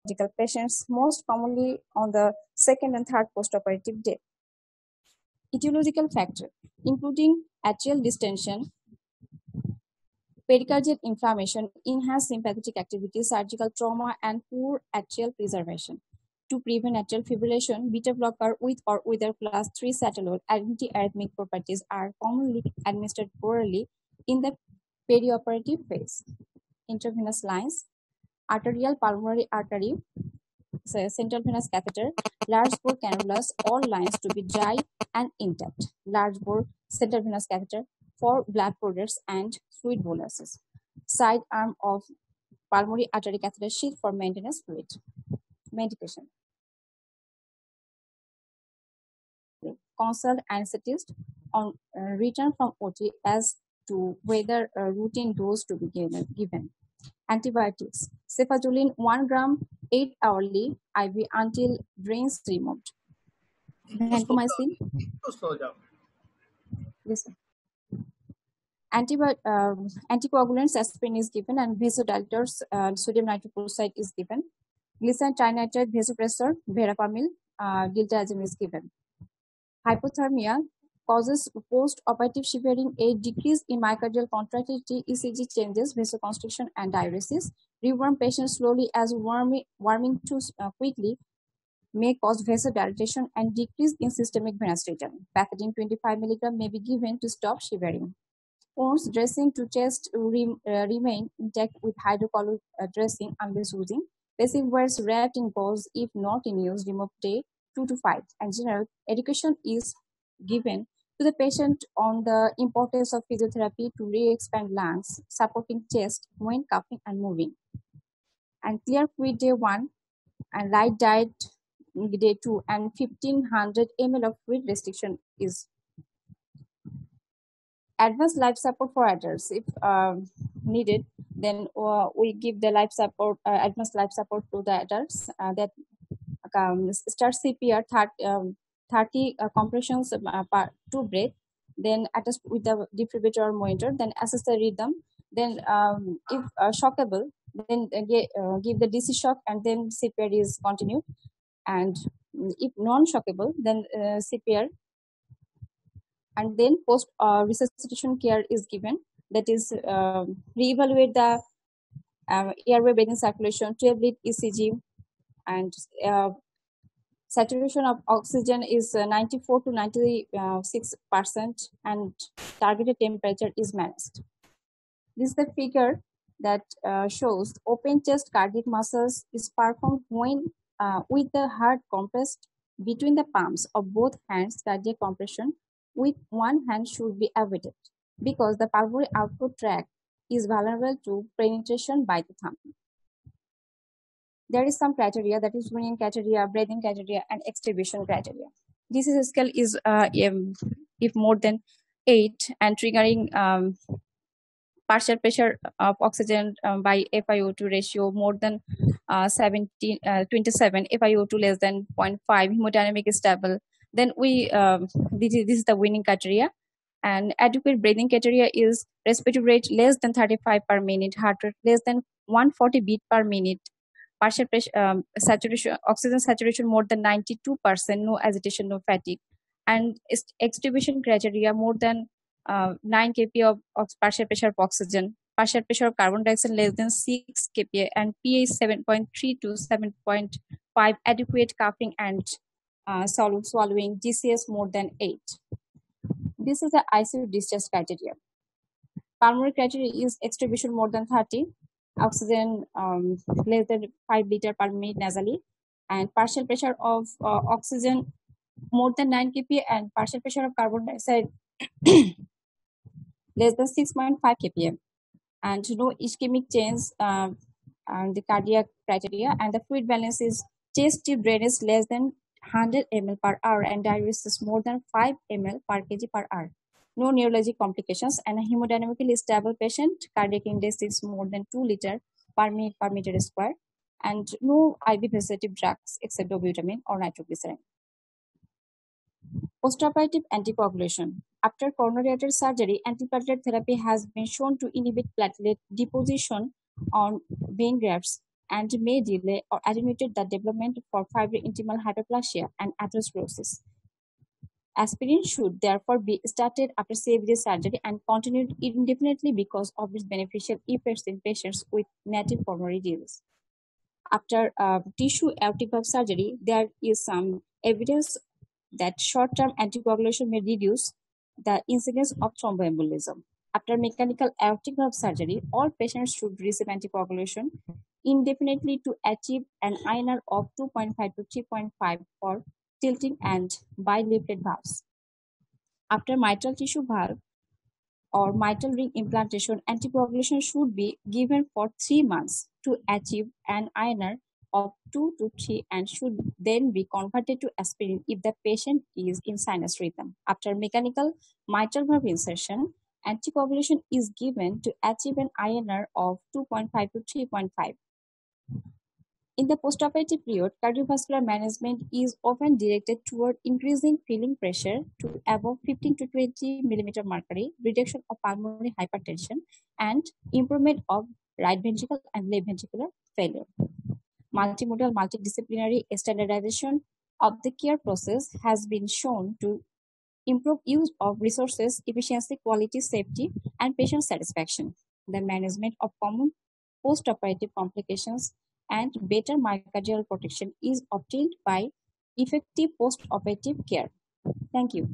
surgical patients, most commonly on the second and third postoperative day. Etiological factor, including atrial distension, pericardial inflammation, enhanced sympathetic activity, surgical trauma, and poor atrial preservation. To prevent atrial fibrillation, beta blocker with or without class 3 satellite antiarrhythmic properties are commonly administered orally in the perioperative phase. Intravenous lines, arterial pulmonary artery, central venous catheter, large bore cannulas, all lines to be dry and intact. Large bore central venous catheter for blood products and fluid boluses. Side arm of pulmonary artery catheter sheath for maintenance fluid. Medication. Consult anesthetist on return from OT as to whether a routine dose to be given. Antibiotics. Cefazolin 1 gram 8 hourly IV until drains removed. Vancomycin. Listen. Anticoagulants aspirin is given and vasodilators sodium nitroprusside is given. Glycerin trinitrate vasopressor verapamil diltiazem is given. Hypothermia causes post-operative shivering, a decrease in myocardial contractility, ECG changes, vasoconstriction, and diuresis. Rewarm patients slowly as warming too quickly may cause vasodilatation and decrease in systemic venous return. Pethidine 25 mg may be given to stop shivering. Wounds dressing to chest remain intact with hydrocolloid dressing unless using. Passive wears wrapped in gauze if not in use, remove day 2 to 5. And general education is given to the patient on the importance of physiotherapy to re-expand lungs, supporting chest when coughing and moving. And clear fluid day 1 and light diet day 2 and 1500 ml of fluid restriction is advanced life support for adults. If needed, then we give the life support, advanced life support to the adults that start CPR 30 compressions per 2 breath, then attached with the defibrillator monitor, then assess the rhythm, then if shockable, then give the DC shock and then CPR is continued, and if non-shockable, then CPR, and then post resuscitation care is given, that is reevaluate the airway breathing circulation, 12-lead ECG, and saturation of oxygen is 94 to 96%, and targeted temperature is managed. This is the figure that shows open chest cardiac muscles is performed when with the heart compressed between the palms of both hands. Cardiac compression with one hand should be avoided because the pulmonary output tract is vulnerable to penetration by the thumb. There is some criteria, that is Winning criteria, breathing criteria, and extubation criteria. Disease scale is if more than 8 and triggering partial pressure of oxygen by FiO2 ratio more than 27, FiO2 less than 0.5, hemodynamic is stable. Then we this is the winning criteria. And adequate breathing criteria is respiratory rate less than 35 per minute, heart rate less than 140 beat per minute, partial pressure, saturation, oxygen saturation more than 92%, no agitation, no fatigue, and extubation criteria more than 9 kPa of partial pressure of oxygen, partial pressure of carbon dioxide less than 6 kPa, and pH 7.3 to 7.5, adequate coughing and swallowing, GCS more than 8. This is the ICU discharge criteria. Pulmonary criteria is extubation more than 30, oxygen less than 5 liter per minute nasally, and partial pressure of oxygen more than 9 kPa, and partial pressure of carbon dioxide less than 6.5 kPa, and no ischemic change and the cardiac criteria, and the fluid balance is chest tube drainage less than 100 ml per hour, and diuresis more than 5 ml per kg per hour. No neurologic complications, and a hemodynamically stable patient. Cardiac index is more than 2 liter per minute per meter square, and no IV vasoactive drugs except dobutamine or nitroglycerin. Postoperative anticoagulation. After coronary artery surgery, antiplatelet therapy has been shown to inhibit platelet deposition on vein grafts and may delay or attenuate the development for fibrointimal hyperplasia and atherosclerosis. Aspirin should therefore be started after CVD surgery and continued indefinitely because of its beneficial effects in patients with native pulmonary disease. After tissue aortic valve surgery, there is some evidence that short-term anticoagulation may reduce the incidence of thromboembolism. After mechanical aortic valve surgery, all patients should receive anticoagulation indefinitely to achieve an INR of 2.5 to 3.5 for tilting and bileaflet valves. After mitral tissue valve or mitral ring implantation, anticoagulation should be given for 3 months to achieve an INR of 2 to 3 and should then be converted to aspirin if the patient is in sinus rhythm. After mechanical mitral valve insertion, anticoagulation is given to achieve an INR of 2.5 to 3.5. In the postoperative period, cardiovascular management is often directed toward increasing filling pressure to above 15 to 20 millimeter mercury, reduction of pulmonary hypertension, and improvement of right ventricle and left ventricular failure. Multimodal, multidisciplinary standardization of the care process has been shown to improve use of resources, efficiency, quality, safety, and patient satisfaction. The management of common postoperative complications and better myocardial protection is obtained by effective postoperative care. Thank you.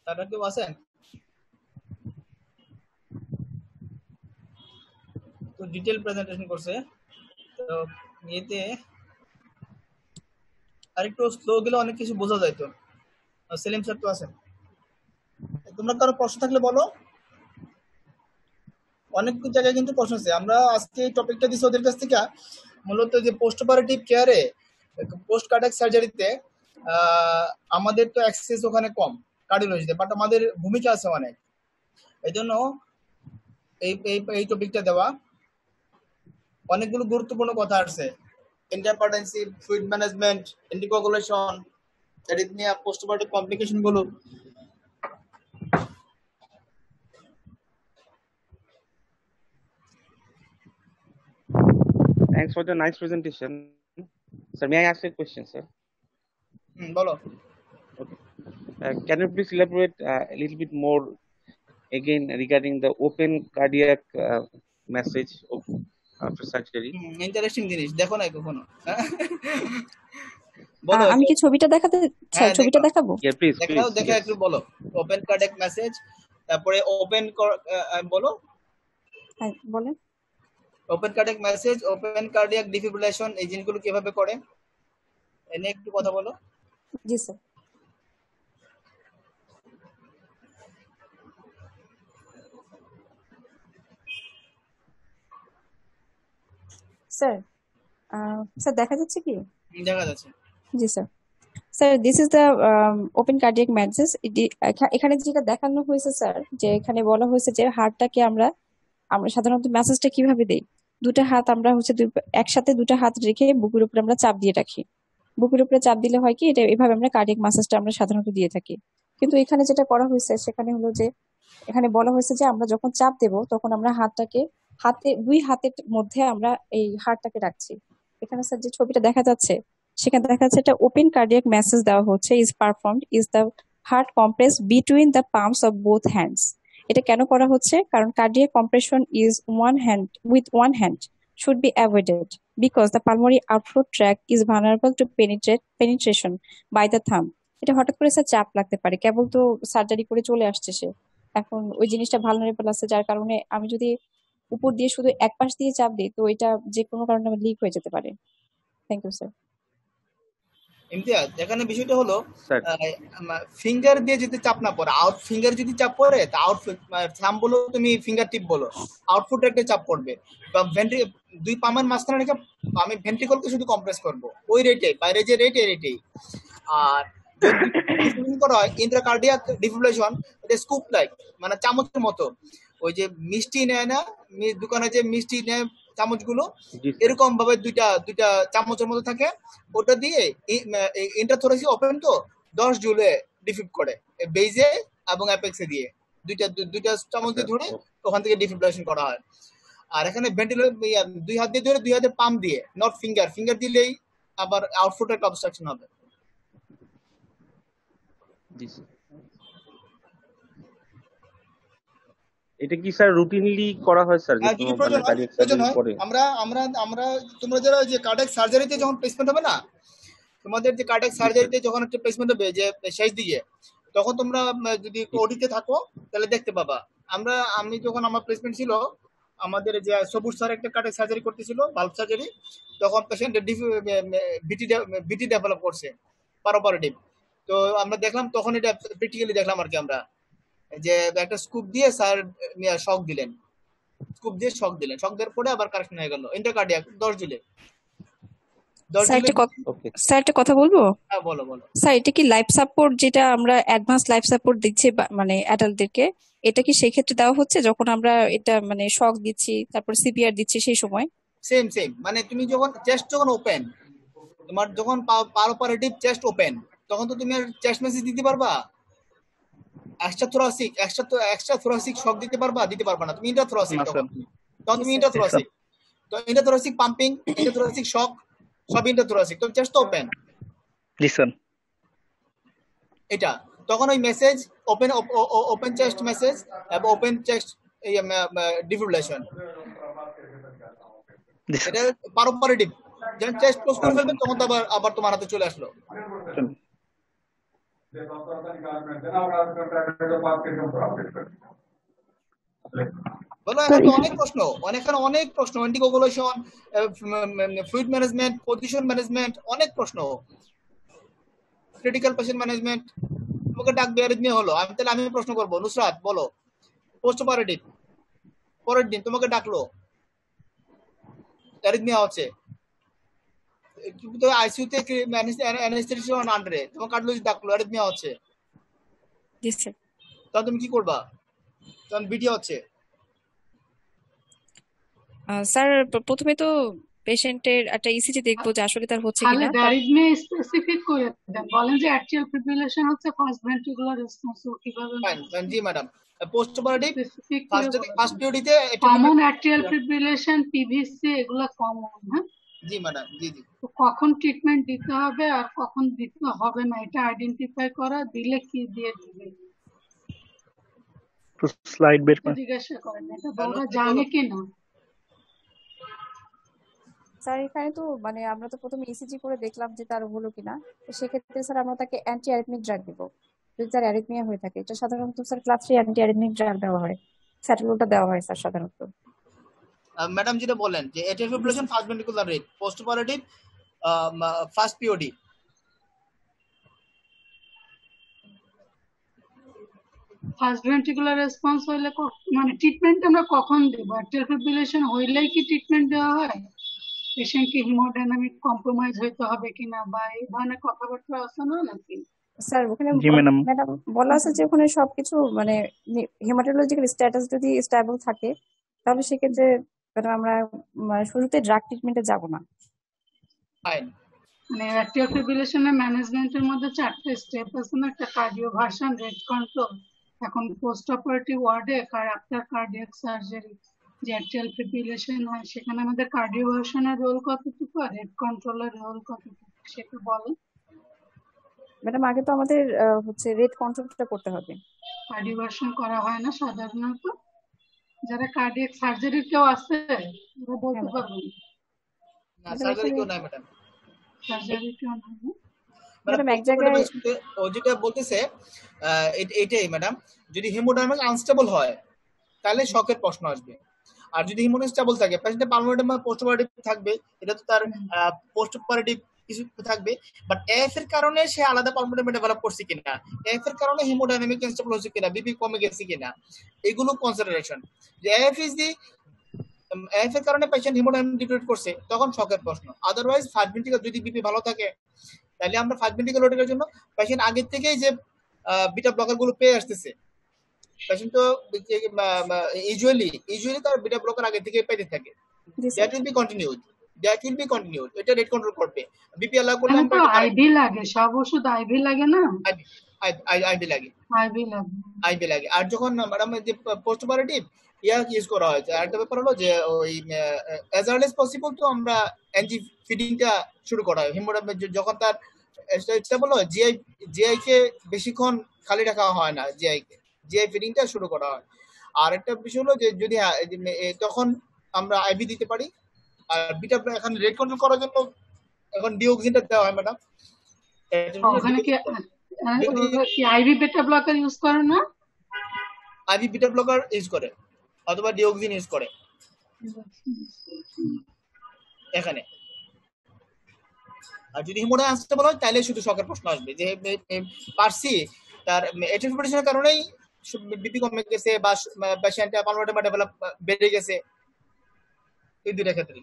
তারা কেউ আছেন? তো detail presentation করছে, তো এতে আরেকটু slow গেলে অনেক কিছু বোঝা যায়। তো সেলিম স্যার তো আছেন, তোমরা কারো প্রশ্ন থাকলে বলো। অনেক জায়গায় কিন্তু প্রশ্ন আছে। আমরা আজকে এই টপিকটা দিচ্ছি ওদের কাছ থেকে, মূলত যে পোস্ট অপারেটিভ কেয়ারে, পোস্ট কার্ডিয়াক সার্জারিতে আমাদের তো অ্যাক্সেস ওখানে কম কার্ডিওলজিতে, বাট আমাদের ভূমিকা আছে অনেক। এই জন্য এই টপিকটা দেওয়া। অনেকগুলো গুরুত্বপূর্ণ কথা আছে, ইন্টারপার্টেন্সিভ, fluid management, anticoagulation, arrhythmia, post operative complication গুলো। Thanks for the nice presentation. Sir, may I ask a question, sir? বলো। Okay. Can you please elaborate a little bit more again regarding the open cardiac message of after surgery? Interesting জিনিস, দেখো না কখনো? আমি কি ছবিটা দেখাতে চাই? ছবিটা দেখাবো? Yeah, please. দেখা একটু বলো। ওপেন কার্ডিয়াক মেসেজ, তারপরে ওপেন বলো। হ্যাঁ বলেন। Open cardiac message, open cardiac defibrillation, এই জিনিসগুলো কিভাবে করে এনে একটু কথা বলো। জি স্যার। স্যার দেখা যাচ্ছে কি? দেখা যাচ্ছে। জি sir. Sir this is the open cardiac message. এখানে যেটা দেখানো হয়েছে স্যার, যে এখানে বলা হয়েছে যে হার্টটাকে আমরা সাধারণত মেসেজটা কিভাবে দেই। দুটো হাত আমরা একসাথে দুটো হাত রেখে বুকের উপরে আমরা চাপ দিয়ে রাখি। বুকের উপরে চাপ দিলে হয় কি, এটা এভাবে আমরা কার্ডিয়াক মেসেজটা আমরা সাধারণত দিয়ে থাকি। কিন্তু এখানে যেটা করা হয়েছে সেখানে হলো যে এখানে বলা হয়েছে যে আমরা যখন চাপ দেব তখন আমরা দুই হাতের মধ্যে আমরা এই হার্টটাকে রাখছি। এখানে স্যার যে ছবিটা দেখা যাচ্ছে সেখানে দেখা যাচ্ছে একটা ওপেন কার্ডিয়াক মেসেজ দেওয়া হচ্ছে, is performed is the heart compress between the pumps of both hands. এটা কেন করা হচ্ছে? কারণ cardiac compression is with one hand should be avoided because the pulmonary outflow tract is vulnerable to penetration by the thumb. এটা হঠাৎ করে sir চাপ লাগতে পারে, কেবল তো সার্জারি করে চলে আসছে সে, এখন ওই জিনিসটা ভালনারেবল আছে, যার কারণে আমি যদি উপর দিয়ে শুধু এক পাশ দিয়ে চাপ দিই তো এটা যে কোনো কারণে লিক হয়ে যেতে পারে। Thank you sir. ইমতিয়াজ, এখানে বিষয়টা হলো ফিঙ্গার দিয়ে যদি চাপ না পড়ে, আউট ফিঙ্গার যদি চাপ পড়ে, তা আউট থাম্ব বলো, তুমি ফিঙ্গার টিপ বলো, আউটফুট একটা চাপ পড়বে। বা দুই পামের মাঝখানে রেখে আমি ভেন্ট্রিকলকে শুধু কম্প্রেস করবো ওই রেটে, বাইরে যে রেট এই রেটেই। আর ডিফিব্রিলেশন করা হয় ইন্ট্রাকার্ডিয়াক ডিফিব্রিলেশন, এটা স্কুপ লাইক, মানে চামচের মতো, ওই যে মিষ্টি নেয় না দোকানে, যে মিষ্টি নেয় চামচগুলো, এরকম ভাবে দুইটা দুইটা চামচের মতো থাকে, ওটা দিয়ে ইন্ট্রাথোরাসিক ওপেন তো 10 জুলে ডিফিব করে বেজে এবং অ্যাপেক্সে দিয়ে দুইটা চামচ দিয়ে ধরে ওখান থেকে ডিফিব্রিলেশন করা হয়। আর এখানে ভেন্টিলেটর 2 হাত দিয়ে ধরে 2 হাতে পাম্প দিয়ে, নট ফিঙ্গার দিলেই আবার আউটফুটের অবস্ট্রাকশন হবে। এটা কি স্যার রুটিনলি করা হয় স্যার? আমরা তোমরা যারা যে কার্ডিয়াক সার্জারিতে যখন প্লেসমেন্ট হবে না, তোমাদের যে কার্ডিয়াক সার্জারিতে যখন একটা প্লেসমেন্ট হবে যে শেষ দিকে, তখন তোমরা যদি ওডিতে থাকো তাহলে দেখতে পাবা। আমি যখন আমার প্লেসমেন্ট ছিল, আমাদের যে সবুজ স্যার একটা কার্ডিয়াক সার্জারি করতেছিল, ভালভ সার্জারি, তখন পেশেন্ট বিটি ডেভেলপ করছে পারোপারেটিভ। তো আমরা দেখলাম তখন, এটা প্র্যাকটিক্যালি দেখলাম আর কি, আমরা যে একটা স্কুপ দিয়ে স্যার শক দিলেন, শক দেওয়ার পরে আবার কারেকশন হয়ে গেল ইন্টারকার্ডিয়াক 10 জুলে। স্যার একটা কথা বলবো? হ্যাঁ বলো। স্যার এটা কি লাইফ সাপোর্ট, যেটা আমরা অ্যাডভান্স লাইফ সাপোর্ট দিচ্ছি মানে অ্যাডাল্টদেরকে, এটা কি সেই ক্ষেত্রে দেওয়া হচ্ছে যখন আমরা এটা মানে শক দিচ্ছি তারপর সিপিআর দিচ্ছি সেই সময়? সেম মানে তুমি যখন চেস্ট যখন ওপেন, তোমার যখন পারোপারেটিভ চেস্ট ওপেন, তখন তো তুমি চেস্ট মেসেজ দিতে পারবা, এক্সট্রা থোরাসিক শক দিতে পারবা না, তুমি ইন্ট্রাথোরাসিক, তখন তুমি ইন্ট্রাথোরাসিক, তো ইন্ট্রাথোরাসিক পাম্পিং, ইন্ট্রাথোরাসিক শক, সব ইন্ট্রাথোরাসিক, তো চেস্ট ওপেন লিসন এটা, তখন ওই মেসেজ ওপেন চেস্ট মেসেজ এবং ওপেন চেস্ট ডিফিব্রিলেশন, এটা পারোপারেটিভ। যখন চেস্ট ক্লোজ করে ফেলবেন তখন তো আবার তোমার হাতে চলে আসলো। অনেক প্রশ্ন, অ্যান্টিকোগুলেশন, ফ্লুইড ম্যানেজমেন্ট, পজিশন ম্যানেজমেন্ট, অনেক প্রশ্ন, ক্রিটিক্যাল পেশেন্ট ম্যানেজমেন্ট। তোমাকে ডাকবে অ্যারিথমিয়া হলো, আমি প্রশ্ন করবো, নুসরাত বলো পোস্ট অপারেটিভ, পরের দিন তোমাকে ডাকলো অ্যারিথমিয়া হচ্ছে, আইসিইউতে অ্যানেস্থেসিয়া আন্ডারে, তোমার কার্ডিওলজিস্ট ডাকলো অ্যারিথমিয়া হচ্ছে, তখন তুমি কি করবা? তখন বিটি হচ্ছে। স্যার প্রথমে তো পেশেন্টের একটা ইসিজি দেখবো যে আসলে তার হচ্ছে কিনা। অ্যারিথমিয়া স্পেসিফিক করে দেন, বলেন যে অ্যাট্রিয়াল ফিব্রিলেশন হচ্ছে ফার্স্ট ভেন্ট্রিকুলার রেসপন্স, কিভাবে? ফাইন জি ম্যাডাম। পোস্ট অপারেটিভ ফার্স্ট পিরিয়ডে কমন অ্যাট্রিয়াল ফিব্রিলেশন, পিভিসি, এগুলা কমন। হ্যাঁ জি ম্যাডাম, জি। তো কখন ট্রিটমেন্ট দিতে হবে আর কখন দিতে হবে না, এটা আইডেন্টিফাই করা, দিলে কি দিয়ে দিবে স্লাইড বের করে জিজ্ঞাসা করেন, এটা বলা জানে কিনা। স্যার এখানে তো মানে আমরা তো প্রথমে ইসিজি করে দেখলাম যে তার হলো কিনা, তো সেক্ষেত্রে স্যার আমরা তাকে অ্যান্টি অ্যারিথমিক ড্রাগ দিব যদি তার অ্যারিথমিয়া হয়ে থাকে। এটা সাধারণত sir class 3 anti arrhythmic drug দেওয়া হয়, স্যাটেলোটা দেওয়া হয় স্যার সাধারণত। ম্যাডাম যেটা বলেন যে atrial fibrillation first ventricular rate, post operative first POD, first ventricular response হইলে মানে ট্রিটমেন্ট আমরা কখন দেব? অ্যাট্রিয়াল ফিব্রিলেশন হইলেই কি ট্রিটমেন্ট দেওয়া হয়? পেশেন্টকে হিমোডাইনামিক কম্প্রোমাইজ হইতে হবে কিনা, বা এই ধরনের কথাবার্তা আছে না নাকি? স্যার ওখানে ম্যাডাম বলা আছে যে ওখানে সবকিছু মানে হেমাটোলজিক্যাল স্ট্যাটাস যদি স্টেবল থাকে তাহলে সেক্ষেত্রে আমরা শুরুতে ড্রাগ ট্রিটমেন্টে যাব না। মানে অ্যাট্রিয়াল ফিব্রিলেশনের ম্যানেজমেন্টের মধ্যে 4টা স্টেপ আছে না, একটা কার্ডিওভার্সন, রেট কন্ট্রোল, এখন পোস্ট অপারেটিভ ওয়ার্ডে আফটার কার্ডিয়াক সার্জারি যে অ্যাট্রিয়াল ফিব্রিলেশন হয়, সেখানে আমাদের কার্ডিওভার্সনের রোল কতটুকু আর রেট কন্ট্রোলের রোল কতটুকু সেটা বলেন। ম্যাডাম আগে তো আমাদের হচ্ছে রেট কন্ট্রোলটা করতে হবে, কার্ডিওভার্সন করা হয় না সাধারণত। যারা কার্ডিয়াক সার্জারির কেউ আছে ওরা বলতে পারবেন? না সার্জারি কেউ নাই ম্যাডাম, সার্জারি কেউ নাই। ম্যাডাম এক জায়গায় ও যেটা বলতেছে এইটাই ম্যাডাম, যদি হেমোডাইনামিক আনস্টেবল হয় তাহলে শকের প্রশ্ন আসবে, আর যদি হিমোডাইনামিক স্টেবল থাকে পেশেন্টের পালমোনারি পোস্ট অপারেটিভ থাকবে, এটা তো তার পোস্ট অপারেটিভ কিছু থাকবে, বাট এফ এর কারণে সে আলাদা পালমোনারি ডেভেলপ করছে কিনা, এফ এর কারণে হেমোডাইনামিক আনস্টেবল হচ্ছে কিনা, বিপি কমে গেছে কিনা, এগুলো কনসিডারেশন। যে এফ এর কারণে পেশেন্ট হিমোডাইনামিক ডিটেক্ট করছে তখন শকের প্রশ্ন, আদারওয়াইজ 5 মিনিট যদি বিপি ভালো থাকে তাহলে আমরা ফার্স্ট ভেন্ট্রিকুলার লোডিং এর জন্য পেশেন্ট আগে থেকেই যে বিটা ব্লকার গুলো পেয়ে আসতেছে, পেশেন্ট তো ইউজুয়ালি তার বিটা ব্লকার আগে থেকে পেতে থাকে, দ্যাট উইল বি কন্টিনিউড, এটা রেট কন্ট্রোল করবে। বিপি অ্যালাউ করলে আমরা আইভি লাগে, সব ওষুধ আইভি লাগে না, আইভি লাগে। আর যখন ম্যাডাম যে পোস্ট অপারেটিভ ইউজ করা হয়, আরেকটা ব্যাপার হলো যে ওই অ্যাজ আর্লি এজ পসিবল তো আমরা এনজি ফিডিংটা শুরু করা হয়। যখন তার স্টেবল হয়, জিআই কে বেশিক্ষণ খালি রাখা হয় না, জিআই ফিডিংটা শুরু করা হয়। আর একটা বিষয় হলো যে যদি তখন আমরা আইভি দিতে পারি। আর বিটা এখন রেট কন্ট্রোল করার জন্য এখন ডিওক্সিনটা দেওয়া হয় ম্যাডাম। ওখানে কি আইভি বিটা ব্লকার ইউজ করে না? আইভি বিটা ব্লকার ইউজ করে অথবা ডিওক্সিন ইউজ করে এখানে। আর যদি হিমোডা আনস্টেবল হয় তাহলে শুধু শকের প্রশ্ন আসবে যে পারছি তার এটিফিকেশনের কারণেই বিপি কমে গেছে বা পেশেন্টের পালমোনারি ডেভেলপ বেড়ে গেছে, এই দুইটা ক্ষেত্রে।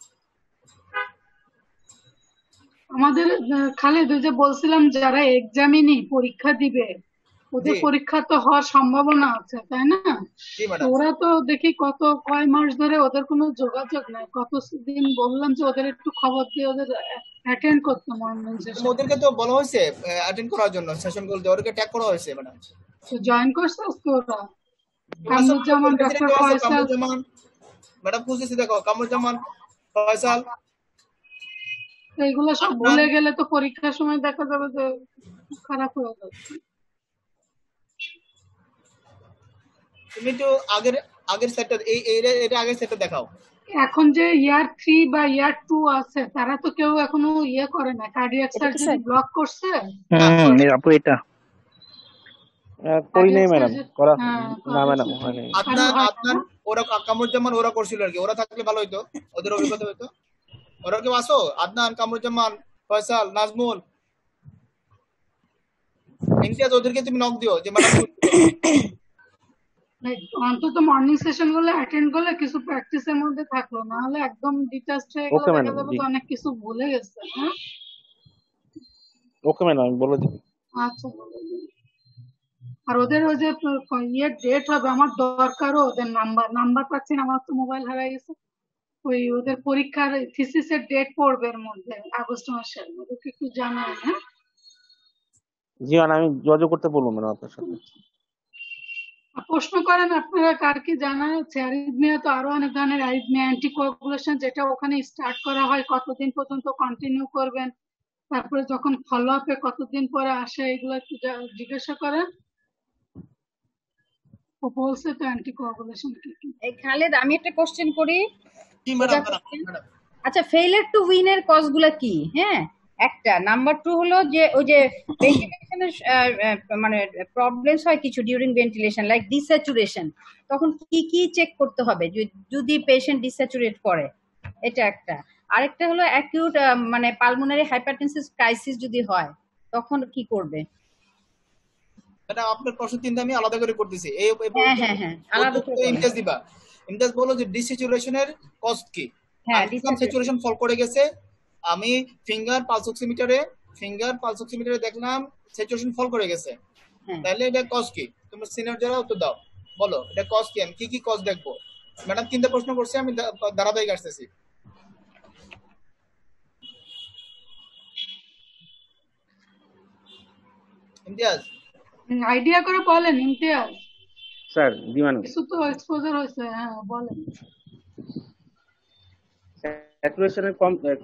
আমাদের খালেদ যে বলছিলাম যারা এক্সামিনি পরীক্ষা দিবে ওদের পরীক্ষা তো হওয়ার সম্ভাবনা আছে, তাই না? ওরা তো দেখি কয় মাস ধরে ওদের কোনো যোগাযোগ নাই, কতদিন বললাম যে ওদের একটু খবর দিয়ে ওদের অ্যাটেন্ড করতে মর্নিং সেশন। ওদেরকে তো বলা হয়েছে অ্যাটেন্ড করার জন্য, সেশনগুলোতে ওদেরকে ট্যাগ করা হয়েছে ম্যাডাম। তো জয়েন করছে আজকে ওরা? কামরুজ্জামান, ডক্টর ফয়সাল ম্যাডাম খুঁজেছি, দেখো কামরুজ্জামান, ফয়সাল, এইগুলো সব ভুলে গেলে তো পরীক্ষার সময় দেখা যাবে যে খারাপ হয়ে যাচ্ছে। তুমি তো আগের সেটটা এটা আগের সেটটা দেখাও। এখন যে ইয়ার 3 বা ইয়ার 2 আছে তারা তো কেউ এখনো করে না, কার্ডিয়াক সার্জারি ব্লক করছে। আপু এটা করি নাই ম্যাডাম, করা না ম্যাডাম হয়নি। আপনার ওরা কামরুজ্জামান ওরা করছিল আর কি, ওরা থাকলে ভালো হইতো, ওদের অভিজ্ঞতা হইতো। ওরা কেউ আসো? আদনান, কামরুজ্জামান, ফয়সাল, নাজমুল, ইমতিয়াজ, ওদেরকে তুমি নক দিও যে ম্যাডাম অন্তত মর্নিং সেশন গুলো অ্যাটেন্ড করলে কিছু প্র্যাকটিসের মধ্যে থাকলো, না হলে একদম ডিটাচড হয়ে গেলে দেখা যাবে তো অনেক কিছু ভুলে গেছে। হ্যাঁ ওকে ম্যাডাম, আমি বলে দিই। আচ্ছা বলে দিই। আর ওদের ওই যে ডেট হবে, আমার দরকারও ওদের নাম্বার পাচ্ছি না, আমার তো মোবাইল হারিয়ে গেছে। ওই ওদের পরীক্ষার থিসিসের ডেট পড়বে এর মধ্যে, আগস্ট মাসে, ওদেরকে একটু জানাই। হ্যাঁ জি ম্যাডাম, আমি যোগাযোগ করতে বলবো ম্যাডাম আপনার সাথে। প্রশ্ন করেন আপনারা কার কি জানা আছে। অ্যারিথমিয়া তো আরো অনেক ধরনের অ্যারিথমিয়া, অ্যান্টিকোয়াগুলেশন যেটা ওখানে স্টার্ট করা হয় কতদিন পর্যন্ত কন্টিনিউ করবেন, তারপরে যখন ফলো আপে কতদিন পরে আসে, এগুলো একটু জিজ্ঞাসা করেন। ও বলছে তো অ্যান্টিকোয়াগুলেশন কি কি। এই খালেদ, আমি একটা কোশ্চেন করি। কি ম্যাডাম? আচ্ছা, ফেইলিয়ার টু উইন এর কজ গুলা কি? হ্যাঁ, একটা নাম্বার 2 হলো যে ওই যে ভেন্টিলেশনের মানে প্রবলেমস হয় কিছু ডিউরিং ভেন্টিলেশন, লাইক ডিস্যাচুরেশন, তখন কি কি চেক করতে হবে যদি পেশেন্ট ডিস্যাচুরেট করে, এটা একটা। আরেকটা হলো অ্যাকিউট মানে পালমোনারি হাইপারটেনসিভ ক্রাইসিস যদি হয় তখন কি করবে? এটা আপনার প্রশ্ন তিনটা আমি আলাদা করে করতেছি। হ্যাঁ আলাদা করে ইমতিয়াজ দিবা। ইমতিয়াজ বলো যে ডিস্যাচুরেশনের কজ কি? হ্যাঁ, ডিস্যাচুরেশন ফল করে গেছে, আমি ফিঙ্গার পালস অক্সিমিটারে দেখলাম স্যাচুরেশন ফল করে গেছে, তাহলে এটা কজ কি? তোমরা সিনিয়র যারা উত্তর দাও, বলো এটা কজ কি, আমি কি কজ দেখবো। ম্যাডাম তিনটা প্রশ্ন করছে, আমি ধারাবাহিক আসতেছি। ইমতিয়াজ আইডিয়া করে বলেন। ইমতিয়াজ স্যার জি ম্যাডাম, কিছু তো এক্সপোজার হয়েছে। হ্যাঁ বলেন। স্যাচুরেশনের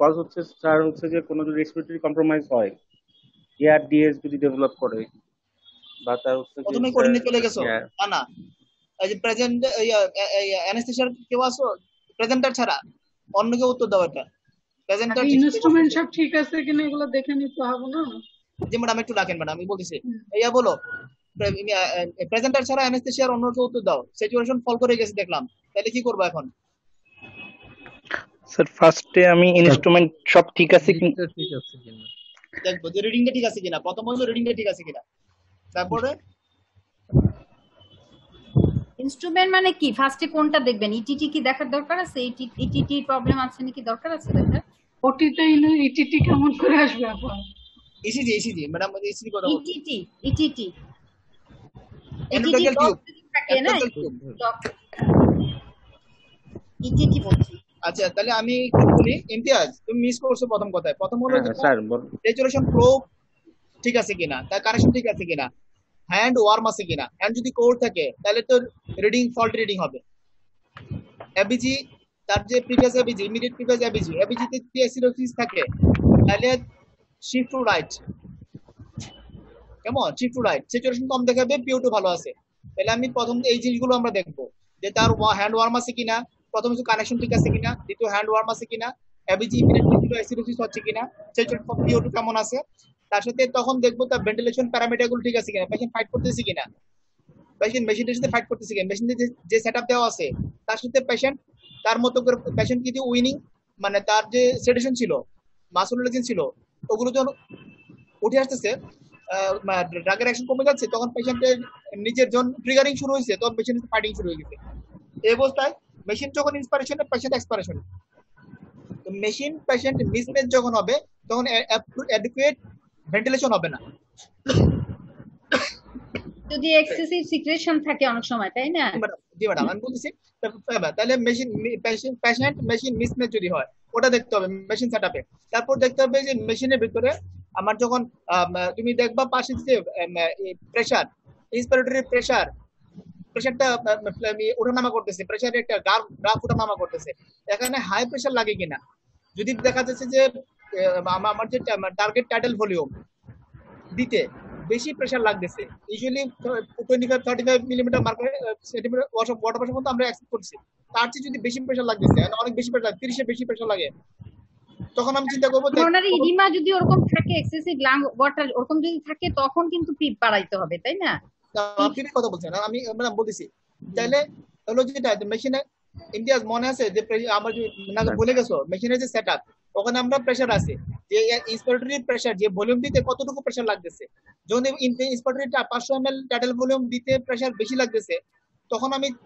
কজ হচ্ছে স্যার হচ্ছে যে কোনো যদি রেসপিরেটরি কম্প্রোমাইজ হয়, এআরডিএস যদি ডেভেলপ করে, বা তার হচ্ছে যে প্রথমে করে নিয়ে চলে গেছো না, এই যে প্রেজেন্ট অ্যানেস্থেসিয়ার কেউ আসো প্রেজেন্টার ছাড়া, অন্য কেউ উত্তর দাও। এটা প্রেজেন্টার ইনস্ট্রুমেন্ট সব ঠিক আছে কিনা এগুলো দেখে নিতে হবে না? জি ম্যাডাম একটু রাখেন ম্যাডাম, আমি বলতেছি। এইয়া বলো প্রেজেন্টার ছাড়া অ্যানেস্থেসিয়ার অন্য কেউ উত্তর দাও। সিচুয়েশন ফল করে গেছে দেখলাম, তাহলে কি করব এখন? স্যার ফার্স্টে আমি ইনস্ট্রুমেন্ট সব ঠিক আছে কিনা দেখবো, যে রিডিংটা ঠিক আছে কিনা। প্রথম হলো রিডিংটা ঠিক আছে কিনা, তারপরে ইনস্ট্রুমেন্ট মানে কি ফার্স্টে কোনটা দেখবেন? ইটিটি কি দেখার দরকার আছে? ইটিটি প্রবলেম আছে নাকি দরকার আছে দেখা? ওটিতে ইটিটি কেমন করে আসবে আপা? ইসিজি ম্যাডাম, ইসিজি কথা বলছি। ইটিটি ইটিটি এন্ডোটেলিয়াল টিউব, থাকে না, এন্ডোটেলিয়াল টিউব। ইটিটি বলছি। আচ্ছা, তাহলে আমি একটু বলি। ইমতিয়াজ, তুমি মিস করছো প্রথম কথায়। প্রথম হলো যে স্যার স্যাচুরেশন প্রোব ঠিক আছে কিনা, তার কানেকশন ঠিক আছে কিনা, হ্যান্ড ওয়ার্ম আছে কিনা। হ্যান্ড যদি কোল্ড থাকে তাহলে তো রিডিং ফল্ট রিডিং হবে। এবিজি, তার যে previous ABG, immediate previous ABG, এবিজিতে যদি অ্যাসিডোসিস থাকে তাহলে শিফট টু রাইট, কেমন শিফট টু রাইট, স্যাচুরেশন কম দেখাবে, পিও2 ভালো আছে। তাহলে আমি প্রথম এই জিনিসগুলো আমরা দেখবো যে তার হ্যান্ড ওয়ার্ম আছে কিনা, প্রথম হচ্ছে কানেকশন ঠিক আছে কিনা, দ্বিতীয় হ্যান্ড ওয়ার্ম আছে কিনা, এবিজি ইমিডিয়েট অ্যাসিডোসিস হচ্ছে কিনা, স্যাচুরেশন পিও2 কেমন আছে। তার সাথে তখন দেখবো তার ভেন্টিলেশন প্যারামিটার গুলো ঠিক আছে কিনা, পেশেন্ট ফাইট করতেছে কিনা, পেশেন্ট মেশিনের সাথে ফাইট করতেছে কিনা, মেশিনের যে সেটআপ দেওয়া আছে তার সাথে পেশেন্ট তার মতো করে, পেশেন্ট কিন্তু উইনিং মানে তার যে সেডেশন ছিল, মাসল রিলেশন ছিল, ওগুলো যখন উঠে আসতেছে, ড্রাগের অ্যাকশন কমে যাচ্ছে, তখন পেশেন্টের নিজের যখন ট্রিগারিং শুরু হয়েছে তখন পেশেন্টের ফাইটিং শুরু হয়ে গেছে। এই অবস্থায় মেশিন যখন ইন্সপাইরেশন, পেশেন্ট এক্সপাইরেশন, তো মেশিন পেশেন্ট মিসম্যাচ যখন হবে তখন অ্যাডিকুয়েট ভেন্টিলেশন হবে না, যদি এক্সেসিভ সিক্রেশন থাকে অনেক সময়, তাই না? জি ম্যাডাম, আমি বলতেছি। তাহলে মেশিন পেশেন্ট মেশিন মিসম্যাচ যদি হয় ওটা দেখতে হবে মেশিন সেটআপে। তারপর দেখতে হবে যে মেশিনের ভিতরে আমার যখন তুমি দেখবা পাশে যে প্রেসার, ইন্সপিরেটরি প্রেসারটা ওঠানামা করতেছে, প্রেসারের একটা গ্রাফ ওঠানামা করতেছে, এখানে হাই প্রেসার লাগে কিনা। যদি দেখা যাচ্ছে যে আমার যে টার্গেট টাইডাল ভলিউম দিতে বেশি প্রেসার লাগতেছে, usually 25-35 millimetre marker centimetre water pressure মতো আমরা অ্যাকসেপ্ট করছি, তার চেয়ে যদি বেশি প্রেসার লাগতেছে, অনেক বেশি প্রেসার, 30-এর বেশি প্রেসার লাগে, তখন আমি চিন্তা করবো করোনারি ইডিমা যদি ওরকম থাকে, এক্সেসিভ লাং ওয়াটার ওরকম যদি থাকে, তখন কিন্তু পিপ বাড়াইতে হবে, তাই না? আপনি কথা বলছেন, আমি বলতেছি। তাহলে হলো যেটা মেশিনে ইন্ডিয়াস মনে আছে যে আমার যে বলে গেছো মেশিনের যে সেটআপ, ওখানে আমরা প্রেসার আছে যে ইন্সপিরেটরি প্রেসার, যে ভলিউম দিতে কতটুকু প্রেসার লাগতেছে। যখন ইন্সপিরেটরি 500 ml টাইডাল ভলিউম দিতে প্রেসার বেশি লাগতেছে,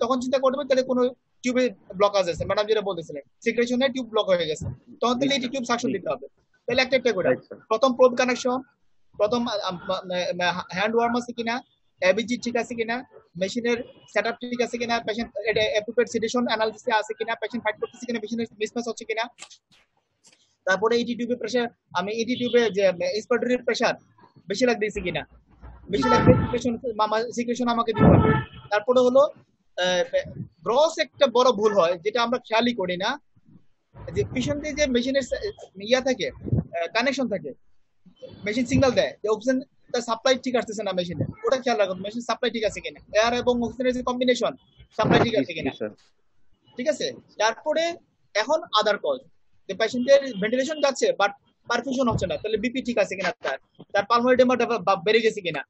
তখন চিন্তা করবো তাহলে কোনো টিউবে ব্লকাজ আছে, ম্যাডাম যেটা বলতেছিলেন সিক্রেশনে টিউব ব্লক হয়ে গেছে, তখন তাহলে এই টিউব সাকশন দিতে হবে। তাহলে একটা করে প্রথম প্রোব কানেকশন, প্রথম হ্যান্ড ওয়ার্ম আছে কিনা, এবিজি ঠিক আছে কিনা, মেশিনের সেটআপ ঠিক আছে কিনা, পেশেন্ট অ্যাপ্রোপ্রিয়েট সেডেশন অ্যানালিসিস আছে কিনা, পেশেন্ট ফাইট করতেছে কিনা, মেশিনের মিসম্যাচ হচ্ছে কিনা। তারপরে ইটি টিউবে প্রেসার, আমি ইটি টিউবে যে ইন্সপিরেটরি প্রেসার বেশি লাগতেছে কিনা, বেশি লাগলে সিক্রেশন আমাকে দিতে হবে। তারপরে হলো গ্রস একটা বড় ভুল হয় যেটা আমরা খেয়ালই করি না, যে পিছন দিয়ে যে মেশিনের ইয়া থাকে, কানেকশন থাকে, মেশিন সিগন্যাল দেয় যে অক্সিজেন তার সাপ্লাই ঠিক আসতেছে না মেশিনে, ওটা খেয়াল রাখুন মেশিন সাপ্লাই ঠিক আছে কিনা, এয়ার এবং অক্সিজেনের যে কম্বিনেশন সাপ্লাই ঠিক আছে কিনা, ঠিক আছে। তারপরে এখন আদার কজ, যে পেশেন্টের ভেন্টিলেশন যাচ্ছে বাট পারফিউশন হচ্ছে না, তাহলে বিপি ঠিক আছে কিনা, তার পালমোনারি এডেমা বেড়ে গেছে কিনা,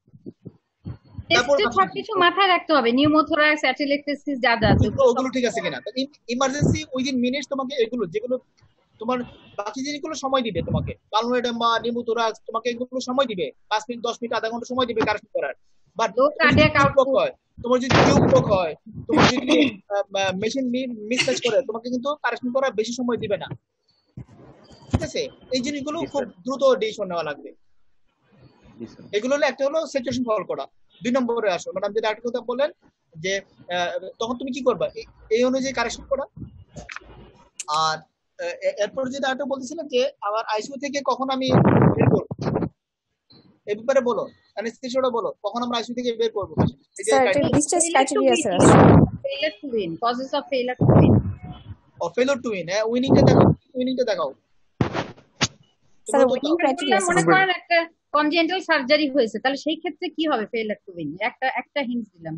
সবকিছু মাথায় রাখতে হবে, নিউমোথোরাক্স, অ্যাটিলেক্টেসিস যা যা ওগুলো ঠিক আছে কিনা। ইমার্জেন্সি উইদিন মিনিটস তোমাকে এগুলো যেগুলো তোমার বাকি জিনিসগুলো সময় দিবে, তোমাকে পালমোনারি এডেমা, নিউমোথোরাক্স তোমাকে এগুলো সময় দিবে, 5 মিনিট 10 মিনিট আধা ঘন্টা সময় দিবে কারেকশন করার। বাট তোমার যদি টিউব ব্লক হয়, তোমার যদি মেশিন মিসম্যাচ করে, তোমাকে কিন্তু কারেকশন করার বেশি সময় দিবে না, ঠিক আছে। এই জিনিসগুলো খুব দ্রুত ডিসিশন নেওয়া লাগবে। এগুলো হলো একটা হলো সিচুয়েশন ফলো করা। 2 নম্বরে আসো ম্যাডাম, যেটা একটা কথা বলেন যে তখন তুমি কি করবা, এই অনুযায়ী কারেকশন করা। আর এরপর যেটা আরেকটা বলতেছিলাম যে আমার আইসিইউ থেকে কখন আমি বের করব, এই ব্যাপারে বলো, অ্যানেস্থেসিয়াটা বলো, কখন আমরা আইসিইউ থেকে বের করব। স্যার এটা discharge criteria sir, failure to wean, causes of failure to wean, ও ফেইলিয়ার টু উইন, উইনিংটা দেখাও স্যার উইনিং ক্রাইটেরিয়া। মনে করেন একটা কনজেন্টাল সার্জারি হয়েছে, তাহলে সেই ক্ষেত্রে কি হবে ফেইলিয়ার টু উইন? একটা হিন্ট দিলাম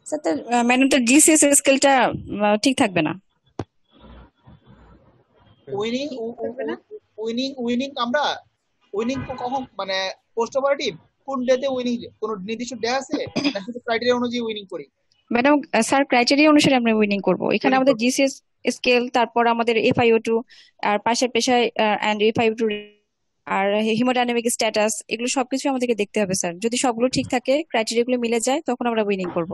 স্যার। ম্যাডাম তো জিসিএস স্কেলটা ঠিক থাকবে না। উইনিং আমরা উইনিং কখন মানে পোস্ট অপারেটিভ কোন ডেতে উইনিং, কোন নির্দিষ্ট ডে আছে না শুধু ক্রাইটেরিয়া অনুযায়ী উইনিং করি? ম্যাডাম স্যার ক্রাইটেরিয়া অনুসারে আমরা উইনিং করব। এখানে আমাদের জিসিএস স্কেল, তারপর আমাদের FiO2 আর পাশের পেশায় and FiO2 R haemodynamic status, এগুলো সবকিছু আমাদেরকে দেখতে হবে স্যার। যদি সবগুলো ঠিক থাকে, ক্রাইটেরিয়া গুলো মিলে যায়, তখন আমরা উইনিং করব।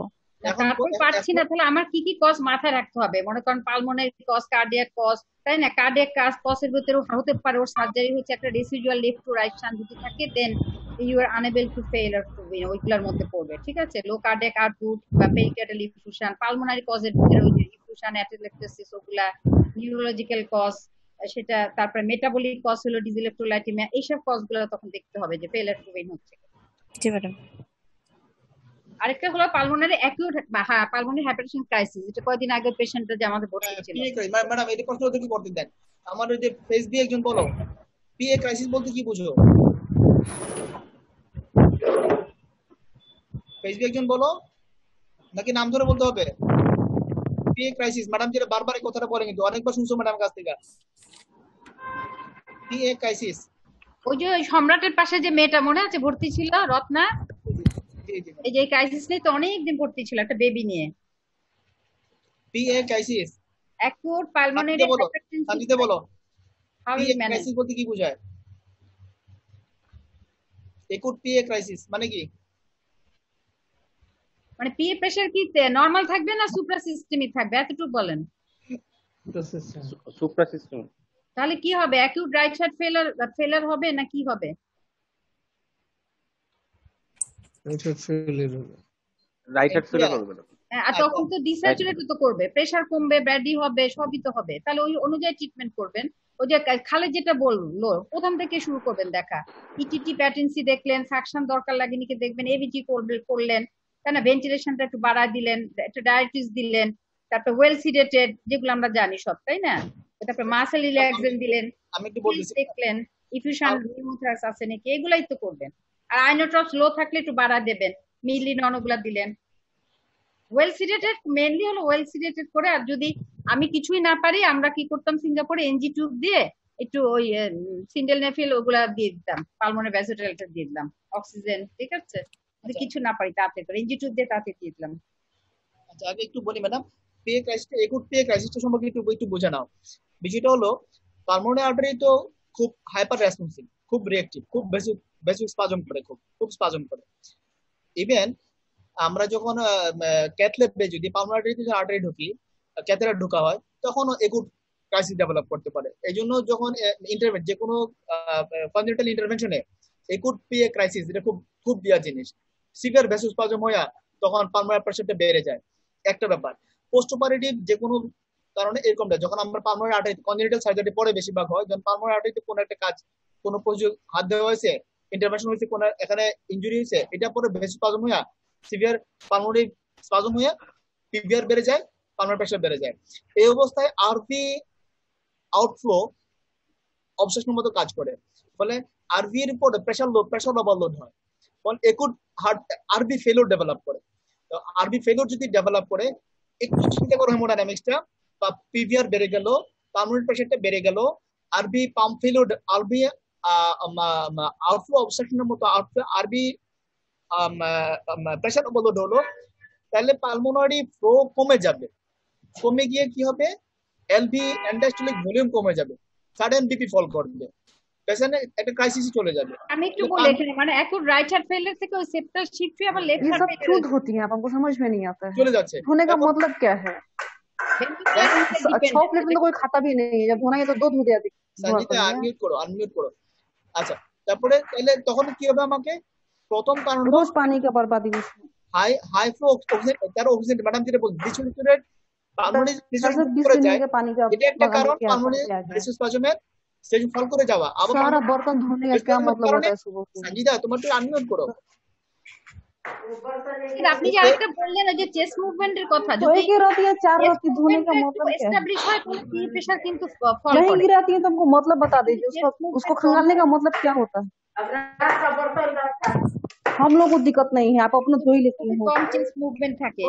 এখন তারপর পারছি না, তাহলে আমার কি কি কজ মাথায় রাখতে হবে? মনে করেন পালমোনারি কজ, কার্ডিয়াক কজ, তাই না? কার্ডিয়াক কজের ভিতরে হতে পারে ওর সার্জারি হচ্ছে একটা residual left to right shunt যদি থাকে, then you are unable to failure to wean, ওইগুলোর মধ্যে পড়বে। ঠিক আছে, লো কার্ডিয়াক আউটপুট বা পেরিকার্ডিয়াল ইফিউশন, পালমোনারি কজের ভিতরে ওই যে ইফিউশন, অ্যাটেলেক্টোসিস, ওগুলা নিউরোলজিক্যাল কজ সেটা। তারপরে মেটাবলিক কজ হলো ডিসইলেকট্রোলাইটিমিয়া, এইসব কজগুলো তখন দেখতে হবে যে ফেইলার টু উইন হচ্ছে। জি ম্যাডাম। আরেকটা হলো pulmonary acute pulmonary hypertension crisis, এটা কয়েকদিন আগে পেশেন্টটা যে আমাদের ভর্তি ছিল। ম্যাডাম এই প্রশ্ন কি করতে দেন আমার, ওই যে ফেস বি একজন বলো, পিএ ক্রাইসিস বলতে কি বুঝো? ফেস বি একজন বলো, নাকি নাম ধরে বলতে হবে? পিএ ক্রাইসিস ম্যাডাম যেটা বারবার এই কথাটা বলে, কিন্তু অনেকবার শুনছো ম্যাডাম কাছ থেকে। পিএ ক্রাইসিস ওই যে সম্রাটের পাশে যে মেয়েটা মনে আছে ভর্তি ছিল, রত্না, এই যে ক্রাইসিস নিয়ে তো অনেকদিন ভর্তি ছিল একটা বেবি নিয়ে। PA crisis acute pulmonary hypertension. সাজিদে বলো, how PA you manage? Crisis বলতে কি বোঝায়? অ্যাকিউট পিএ ক্রাইসিস মানে কি? মানে পিএ প্রেসার কি নরমাল থাকবে না সুপ্রা সিস্টেমিক থাকবে, এতটুকু বলেন। Supra system. তাহলে কি হবে? অ্যাকিউট রাইট সাইড ফেলার হবে না কি হবে? রাইট সাইড ফেলার হবে। আর তখন তো ডিস্যাচুরেট তো করবে, প্রেসার কমবে, ব্যাডি হবে, সবই তো হবে। তাহলে ওই অনুযায়ী ট্রিটমেন্ট করবেন। ওই যে খালে যেটা বললো, প্রথম থেকে শুরু করবেন দেখা। ইটিটি প্যাটেন্সি দেখলেন, সাকশন দরকার লাগেনি কি দেখবেন, এবিটি করলেন, তাই না? ভেন্টিলেশনটা একটু বাড়ায় দিলেন, একটা ডায়াবেটিস দিলেন, তারপর ওয়েল সিডেটেড যেগুলো আমরা জানি সব, তাই না? তারপর মাসেল রিল্যাক্সেন দিলেন, আমি একটু বলতেছি দেখলেন ইফিউশন নিউমোথ্রাক্স আছে নাকি, এগুলাই তো করবেন। আর আইনোট্রপস লো থাকলে একটু বাড়ায় দেবেন, মিলিনন ওগুলা দিলেন। ওয়েল সিডেটেড মেইনলি হলো ওয়েল সিডেটেড করে। আর যদি আমি কিছুই না পারি, আমরা কি করতাম সিঙ্গাপুরে এনজি টিউব দিয়ে একটু ওই সিন্ডেলনেফিল ওগুলা দিয়ে দিতাম, পালমোনারি ভ্যাসোডাইলেটর দিয়ে দিলাম, অক্সিজেন। ঠিক আছে, যদি কিছু না পারি তাতে করে এনজি টিউব দিয়ে তাতে দিয়ে দিলাম। আচ্ছা আগে একটু বলি madam, PA crisis, acute PA ক্রাইসিসটা সম্পর্কে একটু বোঝা নাও। বিষয়টা হলো পালমোনারি আর্টারি তো খুব হাইপার রেসপন্সিভ, খুব রিঅ্যাক্টিভ, খুব বেশি স্পাজম করে, খুব স্পাজম করে। ইভেন আমরা যখন ক্যাথল্যাবে যদি পালমোনারি আর্টারি ঢুকি, ক্যাথেটার ঢোকা হয়, তখন একুট ক্রাইসিস ডেভেলপ করতে পারে। এই জন্য যখন যে কোনো কনজেনিটাল ইন্টারভেনশনে একুট পিএ ক্রাইসিস, এটা খুব খুব দেওয়া জিনিস। সিভিয়ার ভ্যাসোস্পাজম হয়ে তখন পালমোনারি প্রেসারটা বেড়ে যায়, একটা ব্যাপার। পোস্ট অপারেটিভ যে কোনো কারণে এরকমটা, যখন আমরা পালমোনারি আর্টারি কনজেনিটাল সার্জারি পরে বেশিরভাগ হয়, যখন পালমোনারি আর্টারিতে কোনো একটা কাজ, কোনো প্রযোগ হাত দেওয়া হয়েছে, ইন্টারভেনশন হয়েছে, কোনো এখানে ইনজুরি হয়েছে, এটা পরে ভ্যাসোস্পাজম হয়ে সিভিয়ার পালমোনারি স্পাজম হয়ে পিভিআর বেড়ে যায়, পালমোনারি প্রেসার বেড়ে যায়। এই অবস্থায় আরভি আউটফ্লো অবসেশনের মতো কাজ করে, ফলে আরভি এর উপর প্রেসার ওভারলোড হয়, ফলে acute heart RV failure develop করে। তো আরভি ফেলিওর যদি ডেভেলপ করে, একটু চিন্তা করো হেমোডাইনামিক্সটা, বা পিভিআর বেড়ে গেল, পালমোনারি প্রেসারটা বেড়ে গেল, RV pump failure, RV outflow অবসেশনের মতো আরভি প্রেসার ওভারলোড হলো, তাহলে পালমোনারি ফ্লো কমে যাবে। কমে গিয়ে কি হবে? এলভি এন্ডাস্টোলিক ভলিউম কমে যাবে, সাডেন বিপি ফল করবে, পেশেন্ট একটা ক্রাইসিসে চলে যাবে। আমি একটু বলি এখানে, মানে অ্যাকুট রাइट हार्ट फेलियर से कोई सेप्टल शिफ्ट हुई, अब लेफ्ट ये हार्ट सब छूत होती है, आपको समझ में नहीं आता है। চলে যাচ্ছে। धोने का मतलब क्या है? 6 प्लेट में तो कोई खाता भी नहीं है, जब धोना है तो 2 धो दिया। সাজিদা আনমিউট করো। আচ্ছা, তারপরে তাহলে তখন কি হবে? আমাকে প্রথম কারণ रोज पानी का बर्बादी হাই ফ্লো অক্সিজেন, তার অক্সিজেন ম্যাডাম যেটা বলছি, ডিসোলিউটেড পালমোনারি করে যায়, पानी का এটা একটা কারণ পালমোনারি ভ্যাসোস্পাজমের স্টেজ ফল করে যাওয়া। আবার सारा बर्तन धोने का क्या मतलब होता है सुबह से? সাজিদা তোমার তো আনমিউট করো। আপনি যে আরেকটা বললেন যে চেস্ট মুভমেন্টের কথা, तो एक ही रहती है 4 रात धोने का मतलब क्या है? एस्टैब्लिश है तो पी प्रेशर किंतु फॉल नहीं करे। गिराती है तो हमको मतलब बता दीजिए, उसको खंगालने का मतलब क्या होता है? हम लोग को दिक्कत नहीं है, आप अपना धो ही लेती हैं। कम चेस्ट मूवमेंट থাকে।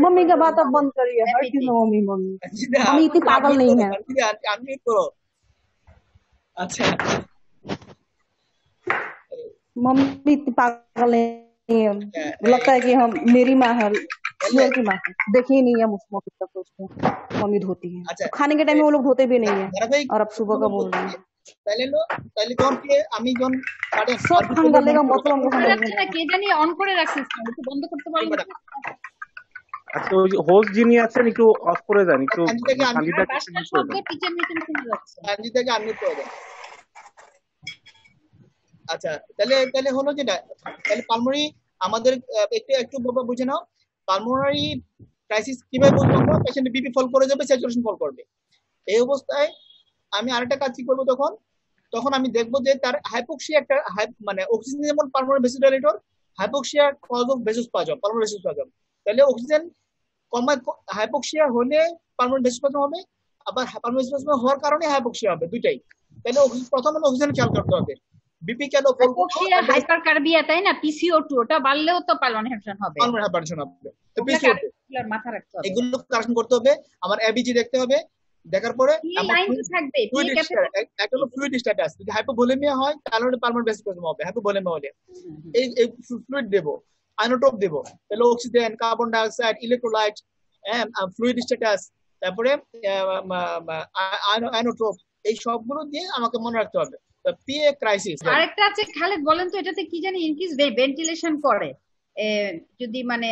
मम्मी का बात अब बंद करिए, हर चीज में मम्मी हम इतनी पागल नहीं है। আনমিউট করো। আচ্ছা, मम्मी इतनी पागल नहीं है, लगता है कि हम मेरी माँ है, ईश्वर की माँ है। देखी नहीं है मुझको तक, उसको मम्मी धोती है। अच्छा, खाने के टाइम में वो लोग धोते भी नहीं है, ধারাবাহিক और अब सुबह का बोल रहे हैं। তাহলে যখন আমি যখন কাটেন सब खंगा लेगा मतलब हमको বোঝা समझ যাচ্ছে में না, नहीं কে জানি অন করে রাখছিস, একটু বন্ধ করতে পারলেন ম্যাডাম না? আচ্ছা, ওই যে হোস্ট যিনি আছেন একটু অফ করে দেন, একটু সঞ্জিতাকে আর সানজিদাকে একটু বাসটার মিউট করে শব্দ দেন। পিছন পিছন শোনা যাচ্ছে। সঞ্জিতাকে আনমিউট করে দেন। আচ্ছা, তাহলে হলো যেটা, তাহলে পালমোনারি আমাদের একটু একটু বাবা বুঝে নাও, পালমোনারি ক্রাইসিস কিভাবে বুঝবো আমরা? পেশেন্ট বিপি ফল করে যাবে, স্যাচুরেশন ফল করবে। এই অবস্থায় আমি আরেকটা কাজ কি করবো, তখন আমি দেখবো যে তার হাইপোক্সিয়া একটা মানে অক্সিজেন যেমন pulmonary vasodilator, hypoxia cause of vasospasm, pulmonary vasospasm. তাহলে অক্সিজেন কমা, হাইপোক্সিয়া হলে পালমোনারি ভেসোস্পাজম হবে, আবার পালমোনারি ভেসোস্পাজম হওয়ার কারণে হাইপোক্সিয়া হবে, দুইটাই। তাহলে প্রথম অক্সিজেন খেয়াল করতে হবে। বিপি কেন ফল করবে, হাইপোক্সিয়া, হাইপারকার্বিয়া, তাই না? PCO2 ওটা বাড়লেও তো পালমোনারি হাইপারটেনশন হবে। পালমোনারি হাইপারটেনশন হবে। তো ওগুলা পিসিও কারেক্ট মাথা রাখতে হবে। এগুলো কারেকশন করতে হবে। আমার এবিজি দেখতে হবে, দেখার পরে পি লাইন তো থাকবে, পি ফ্লুইড ক্যাপিটাল। একটা হলো ফ্লুইড স্ট্যাটাস, যদি হাইপোভোলেমিয়া হয় তাহলে পালমোনারি ভেসোস্পাজম হবে, হাইপোভোলেমিয়া হলে এই ফ্লুইড দেব, আইনোটোপ দেব, তাহলে oxygen, carbon die oxide, electrolyte, fluid status, তারপরে আইনোটোপ, এই সবগুলো দিয়ে আমাকে মনে রাখতে হবে। PA crisis. আরেকটা আছে খালেদ, বলেন তো এটাতে কি জানি ইনক্রিজ ভেন্টিলেশন করে, যদি মানে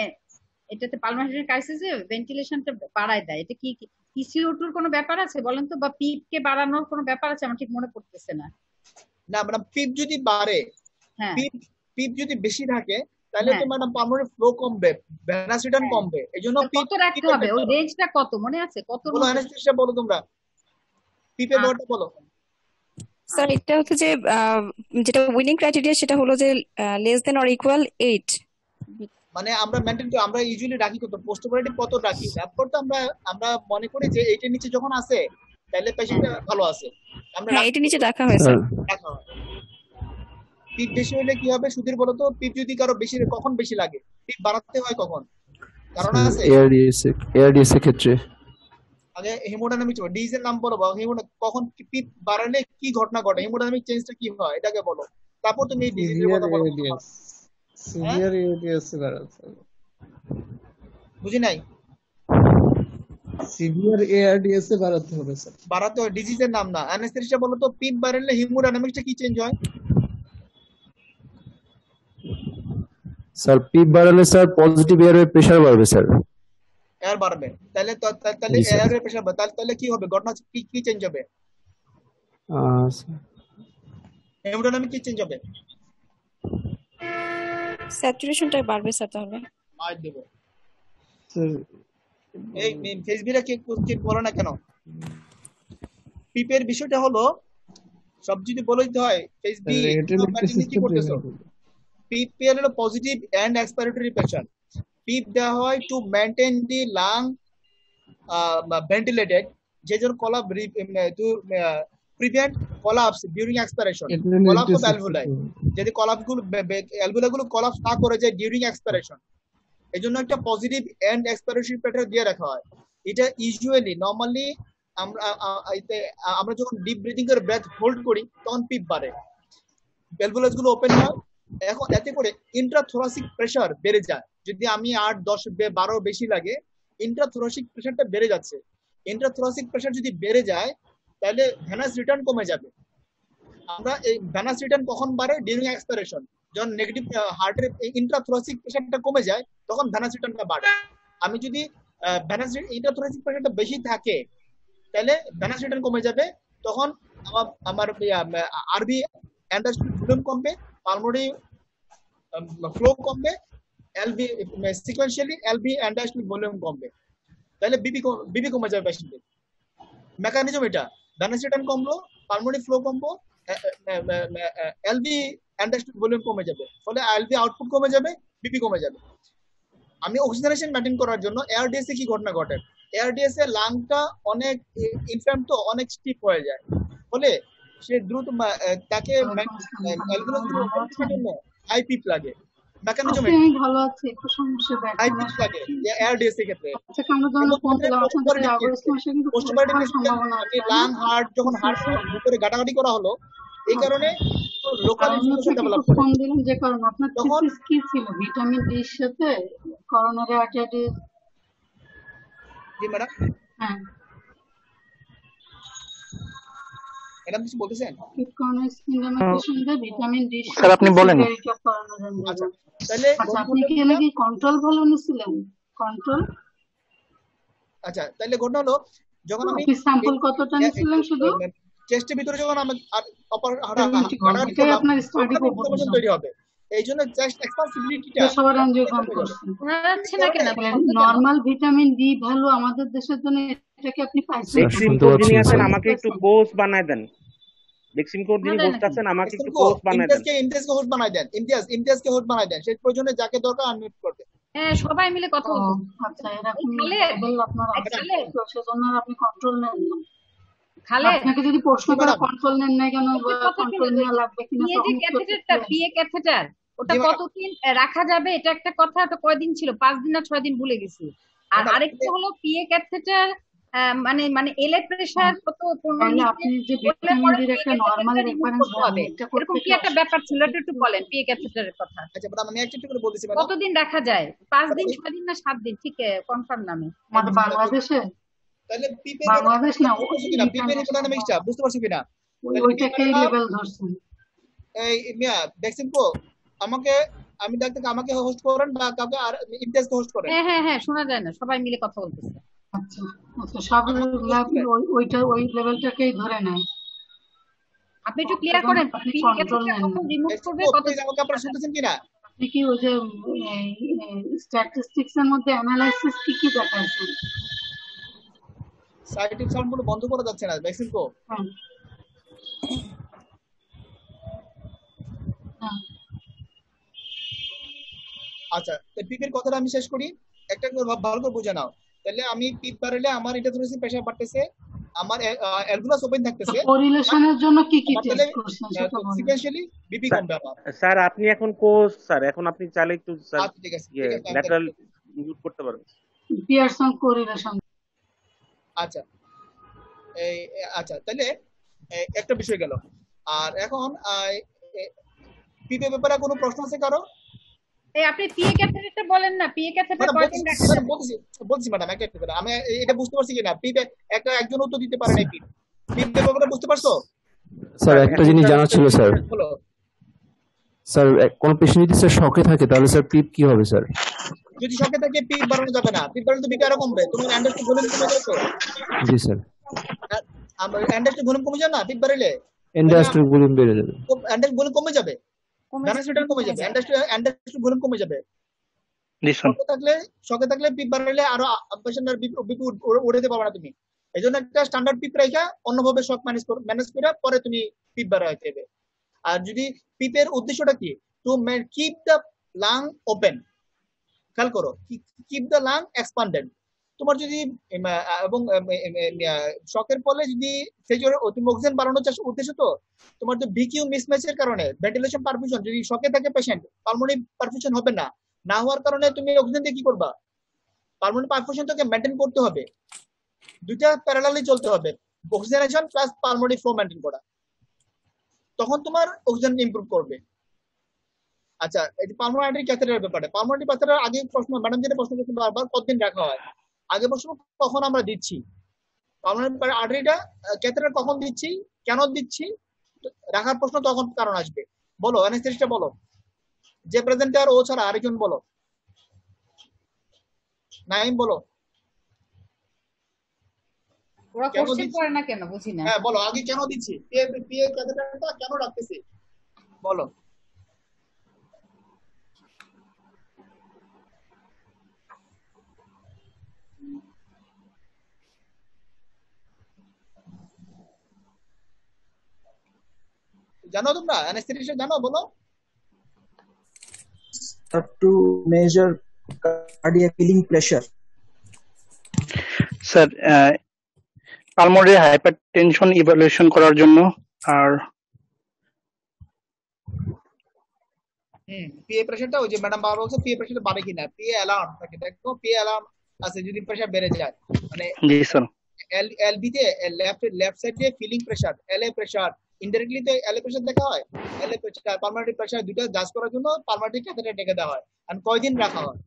এটাতে পালমোনারি ক্রাইসিসে ভেন্টিলেশনটা বাড়ায় দেয়, এটা কি PCO2 এর কোনো ব্যাপার আছে বলেন তো, বা পিপ কে বাড়ানোর কোনো ব্যাপার আছে? আমার ঠিক মনে পড়তেছে না। না ম্যাডাম, পিপ যদি বাড়ে, হ্যাঁ পিপ যদি বেশি থাকে তাহলে তো ম্যাডাম পালমোনারি ফ্লো কমবে, ভেনাস রিটার্ন কমবে। এইজন্য কত রাখতে হবে, ওই রেঞ্জটা কত মনে আছে? কত বলো অ্যানেস্থেসিয়া বলো, তোমরা পিপের ব্যাপারটা বলো। স্যার এটা হচ্ছে যে যেটা উইনিং ক্রাইটেরিয়া সেটা হলো যে লেস দেন অর ইকুয়াল 8। মানে আমরা মেইনটেইন করি, আমরা ইউজুয়ালি রাখি কত, পোস্ট অপারেটিভ কত রাখি, তারপর তো আমরা মনে করি যে এইটার নিচে যখন আসে তাহলে পেশেন্ট ভালো আছে, আমরা হ্যাঁ এটার নিচে রাখা হয় স্যার। রাখা হয়। পিপ বেশি হলে কি হবে সুধীর বলো তো? পিপ যদি কারো বেশি, কখন বেশি লাগে? পিপ বাড়াতে হয় কখন? কারণ আছে এআরডিএস এর ক্ষেত্রে আগে হেমোডাইনামিক ডিজ এর নাম বলো, কখন পিপ বাড়ালে কি ঘটনা ঘটে, হেমোডাইনামিক চেঞ্জটা কি হয় এটাকে বলো, তারপর তুমি এই ডিজিজের কথা বলো। সিভিয়ার এআরডিএস বাড়াতে হবে। বুঝি নাই? সিভিয়ার এআরডিএস বাড়াতে হবে স্যার। বাড়াতে হয়, ডিজিজের নাম না। অ্যানেস্থেসিয়া বলো তো, পিপ বাড়ালে হেমোডাইনামিক্সটা কি চেঞ্জ হয়? স্যার পিপ বাড়ালে স্যার পজিটিভ এয়ারওয়ে প্রেসার বাড়বে স্যার। এয়ার বাড়বে, তাহলে এয়ারওয়ে প্রেসার বাড়বে, তাহলে কি হবে ঘটনা, কি চেঞ্জ হবে? হেমোডাইনামিক কি চেঞ্জ হবে? স্যাচুরেশনটা বাড়বে স্যার। তাহলে মার দেব এই ফেসবিরা কি বলো না কেন? পিপের বিষয়টা হলো সব যদি বলে দিতে হয়, ফেসবি কি করতেছো? পিপ এর হলো positive end expiratory pressure. PEEP দেওয়া হয় to maintain the lung ventilated, যে জন্য collapse to prevent collapse during expiration, collapse of alveoli, যদি অ্যালভুলাগুলো কলাপস না করে যায় ডিউরিং এক্সপাইরেশন, এজন্য একটা পজিটিভ এন্ড এক্সপাইরেটরি প্রেসার দিয়ে রাখা হয়। এটা ইউজুয়ালি নরমালি আমরা যখন ডিপ ব্রিথিং করে ব্রেথ হোল্ড করি তখন পিপ বাড়ে, ভ্যালভুলাস গুলো ওপেন হয়। এখন এতে করে ইন্ট্রাথোরাসিক প্রেসার বেড়ে যায়। যদি আমি 8, 10, 12 বেশি লাগে, ইন্ট্রাথোরাসিক প্রেসারটা বেড়ে যাচ্ছে। ইন্ট্রাথোরাসিক প্রেসার যদি বেড়ে যায় তাহলে ভেনাস রিটার্ন কমে যাবে। আমরা এই ভেনাস রিটার্ন কখন বাড়ে? ডিউরিং এক্সপাইরেশন, যখন নেগেটিভ হার্টের ইন্ট্রাথোরাসিক প্রেসারটা কমে যায় তখন ভেনাস রিটার্নটা বাড়ে। আমি যদি ভেনাস ইন্ট্রাথোরাসিক প্রেসারটা বেশি থাকে তাহলে ভেনাস রিটার্ন কমে যাবে, তখন আমার আরবি এন্ডাস্ট্রিয়াল ভলিউম কমবে, পালমোনারি ফ্লো কমবে, এলবি সিকোয়েন্সিয়ালি এলবি এন্ডাস্ট্রিয়াল ভলিউম কমবে, তাহলে বিপি কমে যাবে পেশেন্টের। মেকানিজম এটা, ভেনাস রিটার্ন কমলো, পালমোনারি ফ্লো কমবো, এলবি এন্ডাস্ট্রিয়াল ভলিউম কমে যাবে, ফলে এলবি আউটপুট কমে যাবে, বিপি কমে যাবে। আমি অক্সিজেনেশন মেইনটেইন করার জন্য এআরডিএস এ কি ঘটনা ঘটে? এআরডিএস এর লাংটা অনেক ইনফ্লেম, তো অনেক স্টিফ হয়ে যায়, ফলে সে দ্রুত তাকে হাই পিপ লাগে। মেকানিজম আমি ভালো আছি, একটু সমস্যা হাই দেখা পিপ লাগে এআরডিএস এর ক্ষেত্রে। আচ্ছা আমরা যখন ফোন দিলাম আপনাদের জাগরিত সমস্যা কিন্তু সম্ভাবনা আছে। লাং হার্ট যখন হার্ট ভিতরে গাটাগাটি করা হলো, এই কারণে লোকাল ইনফ্লামেশন ডেভেলপ করে। ফোন দিলাম যে কারণে আপনার থিসিস কি ছিল? ভিটামিন ডি এর সাথে করোনারি আর্টারিটিস। জি ম্যাডাম। হ্যাঁ ম্যাডাম কিছু বলতেছেন? Kit corner skin day vitamin D sir আপনি বলেন। সিভিয়ারিটি অফ করোনার আচ্ছা তাহলে আচ্ছা আপনি কি নাকি কন্ট্রোল ভালো নিছিলেন? কন্ট্রোল আচ্ছা তাহলে ঘটনা হলো যখন আমি আপনি স্যাম্পল কতটা নিছিলেন শুধু? টেস্টের ভিতরে যখন আমি অপার এটাই আপনার স্টাডি ইনফরমেশন তৈরি হবে। এই জন্য জাস্ট এক্সপেন্সিবিলিটিটা সবার এনজিওগ্রাম করছেন হচ্ছে না কেন? নরমাল ভিটামিন ডি ভ্যালু আমাদের দেশের জন্য এটাকে আপনি পাইছেন? ভ্যাকসিন কোড যিনি আছেন আমাকে একটু কোর্স বানায় দেন। ভ্যাকসিন কোড যিনি হোস্ট আছেন আমাকে একটু কোর্স বানায় দেন। ইমতিয়াজকে হোস্ট বানায় দেন। ইমতিয়াজকে হোস্ট বানায় দেন। সেই প্রয়োজনে যাকে দরকার আনমিউট করবে। হ্যাঁ সবাই মিলে কথা বলবো। আচ্ছা এরকম লেভেল আপনার আছে সেজন্য আপনি কন্ট্রোল নেন না। খালে আপনাকে যদি প্রশ্ন করে কন্ট্রোল নেন না কেন কন্ট্রোল নেওয়া লাগবে কিনা তখন ক্যাথেটারটা পিএ ক্যাথেটার ওটা কতদিন রাখা যাবে এটা একটা কথা। ওটা কয়দিন ছিল? 5 দিন না 6 দিন ভুলে গেছি। আর আরেকটা হলো পিএ ক্যাথেটার মানে মানে এলে প্রেসার কত 15 আপনি যে ভিটামিন ডি এর একটা নরমাল রেফারেন্স হবে এরকম কি একটা ব্যাপার ছিল? এটা একটু বলেন পিএ ক্যাথেটারের কথা। আচ্ছা ম্যাডাম আমি একটু করে বলতেছি ম্যাডাম কতদিন রাখা যায়? 5 দিন 6 দিন না 7 দিন? ঠিক কনফার্ম নামে বাংলাদেশে তাহলে পিপে বাংলাদেশ না পিপে ইকোনমিক্সটা বুঝতে পারছো কিনা? ওইটাকে লেভেল ধরছেন। এই মিয়া ভ্যাকসিন কো আমাকে আমি ডাক্তারকে আমাকে হোস্ট করেন বা কাউকে আর ইমতিয়াজকে হোস্ট করেন। হ্যাঁ হ্যাঁ হ্যাঁ শোনা যায় না, সবাই মিলে কথা বলতেছে। আচ্ছা আচ্ছা সব ল্যাব ওইটা ওই লেভেলটাকেই ধরে নেয়। আপনি একটু ক্লিয়ার করেন কন্ট্রোল নেন কখন রিমুভ করবে কত আমাকে আপনারা শুনতেছেন কিনা? আপনি কি ওই যে স্ট্যাটিস্টিক্স এর মধ্যে অ্যানালাইসিস কি কি দেখাচ্ছেন? সাইটিক সাউন্ড গুলো বন্ধ করা যাচ্ছে না ভ্যাকসিন কো। আচ্ছা তো পিপের কথাটা আমি শেষ করি, একটা ভালো করে বুঝে নাও। তাহলে আমি পিপ বাড়লে আমার এটা ধরেছি প্রেসার বাড়তেছে, আমার অ্যালগুলাস ওপেন থাকতেছে। কোরিলেশনের জন্য কি কি টেস্ট করছেন সেটা বলুন। সিকোয়েন্সিয়ালি বিপি কমবে আমার। স্যার আপনি এখন কোর্স স্যার এখন আপনি চাইলে একটু স্যার আচ্ছা ঠিক আছে ল্যাটারাল ইউজ করতে পারেন। Pearson correlation. আচ্ছা এই আচ্ছা তাহলে একটা বিষয় গেল। আর এখন পিপে ব্যাপারে কোনো প্রশ্ন আছে কারো? এই আপনি পিএ ক্যাথেটারটা বলেন না, পিএ ক্যাথেটার কয়দিন রাখা যাবে? বলছি ম্যাডাম একটা করে আমি এটা বুঝতে পারছি কিনা পিপে একজন উত্তর দিতে পারে না। পিপে ব্যাপারে বুঝতে পারছো? স্যার একটা জিনিস জানা ছিল স্যার। বলো স্যার কোন পেশেন্ট যদি স্যার শকে থাকে তাহলে স্যার পিপ কি হবে স্যার? যদি শকে থাকে পিপ বাড়ানো যাবে না। পিপ বাড়ালে তো বিপি আরো কমবে। তোমার অ্যান্ডারস্টু ভলিউম কমে যাবে তো। জি স্যার। আমার অ্যান্ডারস্টু ভলিউম কমে যাবে না পিপ বাড়ালে? অ্যান্ডারস্টু ভলিউম বেড়ে যাবে। অ্যান্ডারস্টু ভলিউম কমে যাবে, ভ্যানাস রিটার্ন কমে যাবে, অ্যান্ডারস্টু ভলিউম কমে যাবে। শকে থাকলে পিপ বাড়ালে আরো পেশেন্টের বিপি উড়াতে পারবে না তুমি। এই জন্য একটা স্ট্যান্ডার্ড পিপ রাখা অন্যভাবে শক ম্যানেজ করে পরে তুমি পিপ বাড়াইতে হবে। আর যদি পিপের উদ্দেশ্যটা কি, to keep the lung open, খেয়াল করো কিপ দ্য লাং এক্সপান্ডেড। তোমার যদি এবং শকের ফলে যদি তুমি অক্সিজেন বাড়ানোর উদ্দেশ্য তো তোমার তো ভিকিউ মিসম্যাচের কারণে ভেন্টিলেশন পারফিউশন, যদি শকে থাকে পেশেন্ট পালমোনারি পারফিউশন হবে না, না হওয়ার কারণে তুমি অক্সিজেন দিয়ে কি করবা? পালমোনারি পারফিউশন তোকে মেইনটেইন করতে হবে, দুইটা প্যারালালি চলতে হবে, oxygenation plus pulmonary flow maintain করা, তখন তোমার অক্সিজেন ইমপ্রুভ করবে। আচ্ছা এই যে পালমোনারি ক্যাথেটারের ব্যাপারে, পালমোনারি ক্যাথেটার আগে প্রশ্ন ম্যাডাম যেটা প্রশ্ন করতে বারবার কতদিন রাখা হয়, আগে প্রশ্ন কখন আমরা দিচ্ছি পালমোনারি আর্টারিটা ক্যাথেটার কখন দিচ্ছি, কেন দিচ্ছি, রাখার প্রশ্ন তখন কারণ আসবে। বলো অ্যানেস্থেসিস্টটা বলো, যে প্রেজেন্টার ও ছাড়া আরেকজন বলো, নাইম বলো। ওরা কোশ্চেন করে না কেন বুঝি না। হ্যাঁ বলো আগে কেন দিচ্ছি, পিএ ক্যাথেটারটা কেন রাখতেছি বলো। জানো তোমরা অ্যানেস্থেসিস্ট জানো বলো। To measure cardiac filling pressure. Sir pulmonary hypertension evaluation করার জন্য। আর পিএ প্রেসারটা ওই যে ম্যাডাম বাবা বলছে পিএ প্রেসারটা বাড়ে কিনা, পিএ অ্যালার্ম থাকে, দেখো পিএ অ্যালার্ম আছে যদি প্রেসার বেড়ে যায়, মানে জি স্যার এলবি তে লেফট সাইডে filling pressure, LA pressure, indirectly তো এলএ প্রেসার দেখা হয়, এলএ প্রেসার পালমোনারি প্রেসার দুটো জাজ করার জন্য পালমোনারি ক্যাথেটার ডেকে দেওয়া হয়। আর কয়দিন রাখা হয়?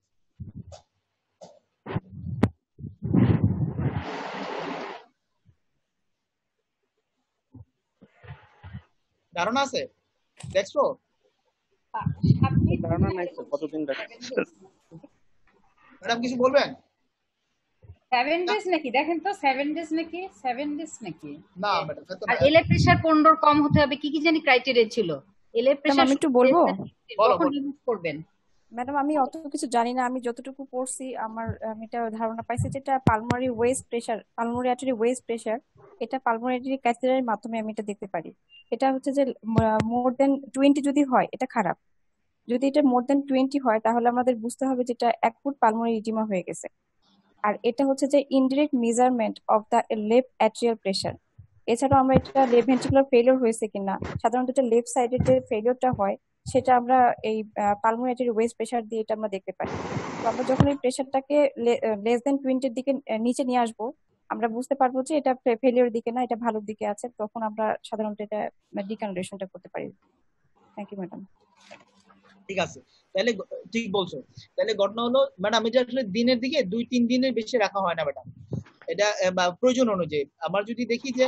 ধারণা আছে? দেখছো? ধারণা নাই স্যার, কতদিন রাখছে। ম্যাডাম কিছু বলবেন? 7 days নাকি দেখেন তো, 7 days নাকি, 7 days নাকি? না ম্যাডাম, আর এলএ প্রেসার 15 কম হতে হবে, কি কি জানি ক্রাইটেরিয়া ছিল। এলএ প্রেসার আমি একটু বলবো? কখন ইউজ করবেন? ম্যাডাম আমি অত কিছু জানি না, আমি যতটুকু পড়ছি আমি এটা ধারণা পাইছি, যেটা pulmonary West pressure, pulmonary artery West pressure, এটা পালমোনারি আর্টারি ক্যাথেটারের মাধ্যমে আমি এটা দেখতে পারি। এটা হচ্ছে যে মোর দেন 20 যদি হয় এটা খারাপ, যদি এটা মোর দেন 20 হয় তাহলে আমাদের বুঝতে হবে যে এটা অ্যাকুট পালমোনারি ইডিমা হয়ে গেছে। আর এটা হচ্ছে যে indirect measurement of the left atrial pressure. এছাড়াও আমরা এটা লেফট ভেন্ট্রিকুলার ফেলিওর হয়েছে কিনা, সাধারণত এটা লেফট সাইডের যে ফেলিওরটা হয় সেটা আমরা এই পালমোনারি আর্টারি ওয়েস্ট প্রেসার দিয়ে এটা আমরা দেখতে পারি। তো আমরা যখন এই প্রেসারটাকে লেস দেন 20 এর দিকে নিচে নিয়ে আসবো, আমরা বুঝতে পারবো যে এটা ফেলিওর দিকে না, এটা ভালোর দিকে আছে, তখন আমরা সাধারণত এটা ডিকানুলেশনটা করতে পারি। Thank you madam. ঠিক আছে, তাহলে ঠিক বলছো। তাহলে ঘটনা হলো ম্যাডাম, এটা আসলে দিনের দিকে 2-3 দিনের বেশি রাখা হয় না ম্যাডাম, এটা প্রয়োজন অনুযায়ী। আমরা যদি দেখি যে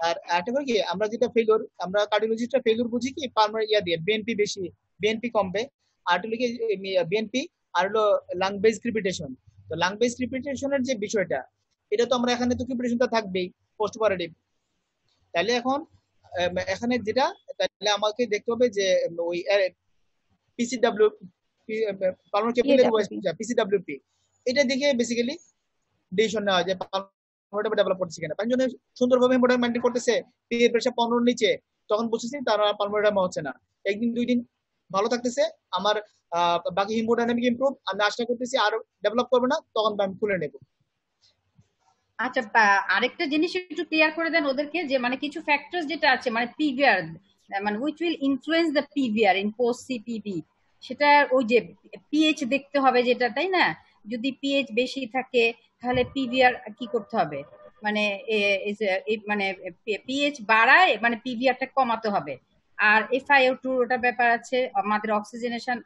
আর একটা কি, আমরা যেটা ফেলিওর, আমরা কার্ডিওলজিস্টরা ফেলিওর বুঝি কি পালমোনারি দিয়ে বিএনপি বেশি, বিএনপি কমবে, আর হলো কি বিএনপি, আর হলো লাং বেস ক্রিপিটেশন। তো লাং বেস ক্রিপিটেশনের যে বিষয়টা, এটা তো আমরা এখানে তো ক্রিপিটেশনটা থাকবেই পোস্ট অপারেটিভ। তাহলে এখন এখানে যেটা, তাহলে আমাকে দেখতে হবে যে ওই পিসিডব্লিউ, পালমোনারি ক্যাপিলারি ওয়েস্ট পিসিডব্লিউপি, এটা দেখে বেসিক্যালি ডিসিশন নেওয়া যায় পালমোনারি ডেভেলপ করতেছে কিনা। পাঁচজন সুন্দরভাবে হেমোডাইনামিক মেইনটেইন করতেছে, পিএ প্রেসার 15 এর নিচে, তখন বুঝতেছি তারা পালমোনারি ডেভেলপ হচ্ছে না। একদিন 2 দিন ভালো থাকতেছে, আমার বাকি হেমোডাইনামিক ইমপ্রুভ, আমি আশা করতেছি আর ডেভেলপ করবে না, তখন আমি খুলে নেব। আচ্ছা, আরেকটা জিনিস একটু ক্লিয়ার করে দেন ওদেরকে, যে মানে কিছু ফ্যাক্টরস যেটা আছে, মানে পিভিআর, মানে which will influence the PVR in post CPB, সেটা ওই যে পিএইচ দেখতে হবে যেটা, তাই না? যদি পিএইচ বেশি থাকে তাহলে পিভিআর কি করতে হবে, মানে মানে পিএইচ বাড়ায় মানে পিভিআরটা কমাতে হবে। আর FiO2 ওটা ব্যাপার আছে, আমাদের অক্সিজেনেশন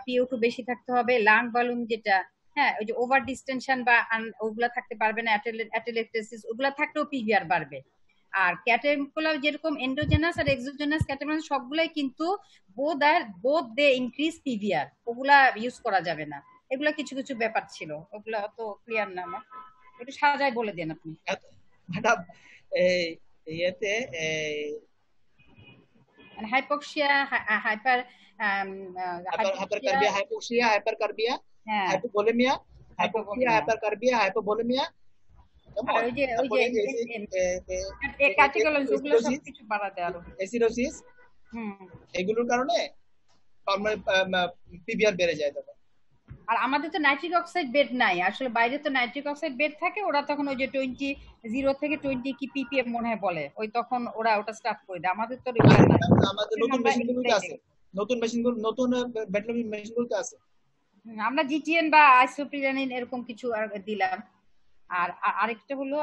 PO2 বেশি থাকতে হবে, লাং বালুন যেটা, হ্যাঁ, ওই যে ওভার ডিস্টেনশন বা ওগুলা থাকতে পারবে না, অ্যাটেলেকটেসিস ওগুলা থাকলেও পিভিআর বাড়বে। আর ক্যাটেগুলো যেরকম এন্ডোজেনাস আর এক্সোজেনাস ক্যাটেগরি সবগুলাই কিন্তু বোথ দে ইনক্রিজ পিভিআর, ওগুলা ইউজ করা যাবে না। এগুলা কিছু কিছু ব্যাপার ছিল, ওগুলা অত ক্লিয়ার না আমার, একটু সাজায় বলে দেন আপনি ম্যাডাম। ইয়েতে hypoxia, hyper hypercarbia, hypoxia, hypercarbia, hypovolemia, hypoxia, hypercarbia, hypovolemia, আর ওই যে ক্যাটেগরি ওগুলো সবকিছু বাড়া দেয় আরো, অ্যাসিডোসিস, এগুলোর কারণে পিভিআর বেড়ে যায় তখন। আর আমাদের তো নাইট্রিক অক্সাইড বেড নাই আসলে, বাইরে তো নাইট্রিক অক্সাইড বেড থাকে, ওরা তখন ওই যে 0 থেকে 20 কি ppm মনে হয় বলে, ওই তখন ওরা ওটা স্টার্ট করে দেয়। আমাদের তো আমাদের নতুন মেশিনগুলোতে আছে, নতুন মেশিনগুলো, নতুন ব্যাটারি মেশিনগুলোতে আছে। আমরা জিটিএন বা আইসোপ্রিলানিন এরকম কিছু দিলাম। আর আরেকটা হলো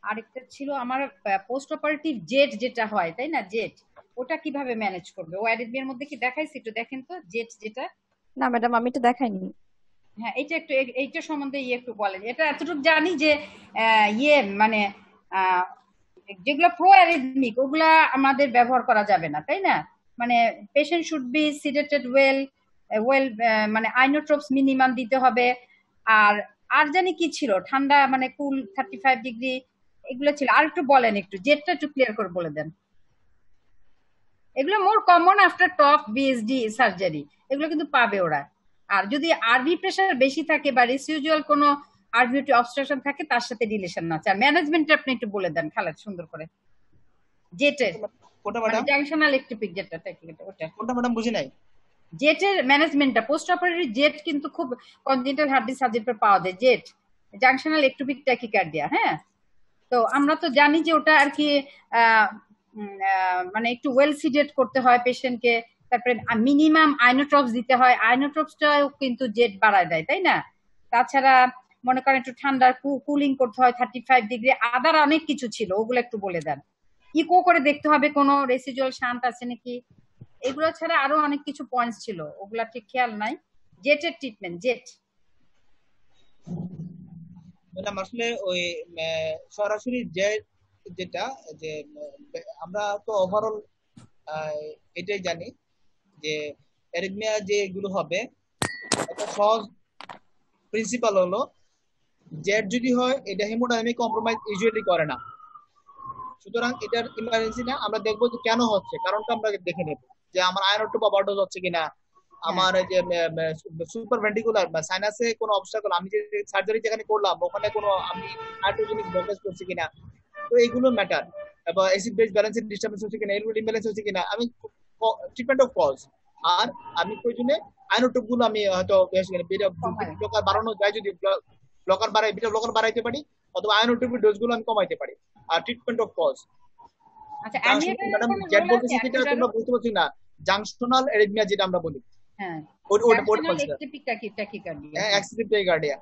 আরেকটা ছিল আমার পোস্ট অপারেটিভ জেট যেটা হয়, তাই না? জেট ওটা কিভাবে ম্যানেজ করবে? ও অ্যারিথমিয়ার মধ্যে কি দেখাইছে? একটু দেখেন তো জেট যেটা। না ম্যাডাম, আমি এটা দেখাইনি। হ্যাঁ, এইটা সম্বন্ধে একটু বলেন। এটা এতটুকু জানি যে মানে যেগুলো প্রো অ্যারিথমিক ওগুলা আমাদের ব্যবহার করা যাবে না, তাই না? মানে পেশেন্ট শুড বি সিডেটেড ওয়েল, মানে আইনোট্রপস মিনিমাম দিতে হবে। আর জানি কি ছিল, ঠান্ডা মানে কুল 35 ডিগ্রি এগুলো ছিল। আর একটু বলেন, একটু জেটটা একটু ক্লিয়ার করে বলে দেন। এগুলো more common after top BSD surgery, এগুলো কিন্তু পাবে ওরা। আর যদি আরভি প্রেসার বেশি থাকে বা রেসিডুয়াল কোনো আরভিওটি অবস্ট্রাকশন থাকে, তার সাথে রিলেশন না। আচ্ছা, ম্যানেজমেন্ট আপনি একটু বলে দেন খালেদ সুন্দর করে। জেটের কোনটা ম্যাডাম? জাংশনাল ইলেকট্রিক যেটা, ওটা কোনটা ম্যাডাম? বুঝি নাই। জেটের ম্যানেজমেন্টটা পোস্ট অপারেটরি জেট কিন্তু খুব কনজেনিটাল হার্ট ডিজিজ সার্জারি পাওয়া যায়, জেট জাংশনাল ইলেকট্রিক ট্যাকিকার্ডিয়া। হ্যাঁ, তো আমরা তো জানি যে ওটা আর কি মানে একটু ওয়েল সিডেট করতে হয় পেশেন্টকে, তারপরে মিনিমাম আইনোট্রপস দিতে হয়, আইনোট্রপসটাও কিন্তু জেট বাড়ায় দেয়, তাই না? তাছাড়া মনে করেন একটু ঠান্ডা কুলিং করতে হয় 35 ডিগ্রি, আদার অনেক কিছু ছিল, ওগুলো একটু বলে দেন। ইকো করে দেখতে হবে কোনো রেসিডুয়াল শান্ট আছে নাকি, এগুলো ছাড়া আরো অনেক কিছু পয়েন্টস ছিল, ওগুলা ঠিক খেয়াল নাই। জেটের ট্রিটমেন্ট, জেট ম্যাডাম আসলে ওই সরাসরি জেট যেটা, যে আমরা তো ওভারঅল এটাই জানি যে অ্যারিথমিয়া যে এগুলো হবে, একটা সহজ প্রিন্সিপাল হলো জেড যদি হয় এটা হেমোডাইনামিক কম্প্রোমাইজ ইউজুয়ালি করে না। সুতরাং এটার ইমার্জেন্সি না, আমরা দেখবো যে কেন হচ্ছে, কারণটা আমরা দেখে নেব যে আমার আয়রন টু ওভারডোজ হচ্ছে কিনা, আমার যে সুপার ভেন্টিকুলার বা সাইনাসে কোনো অবস্টাকল, আমি যে সার্জারি যেখানে করলাম ওখানে কোনো আমি নাইট্রোজেনিক ব্লকেজ করছি কিনা, তো এইগুলো ম্যাটার। এবং অ্যাসিড বেস ব্যালেন্সিং ডিস্টারবেন্স হচ্ছে কিনা, এলবিডি ইমব্যালেন্স হচ্ছে কিনা, আমি ট্রিটমেন্ট অফ কজ। আর আমি প্রয়োজনে আয়নোটোপ গুলো আমি হয়তো ব্লকার বাড়ানো যায়, যদি ব্লকার বাড়াই বিটা ব্লকার বাড়াইতে পারি, অথবা আয়নোটোপের ডোজ গুলো আমি কমাইতে পারি। আর ট্রিটমেন্ট অফ কজ, আচ্ছা ম্যাডাম জেড বলতেছি যেটা তোমরা বুঝতে পারছি না, জাংশনাল এরিথমিয়া যেটা আমরা বলি, হ্যাঁ এক্সিপিভ টেকিকার্ডিয়া।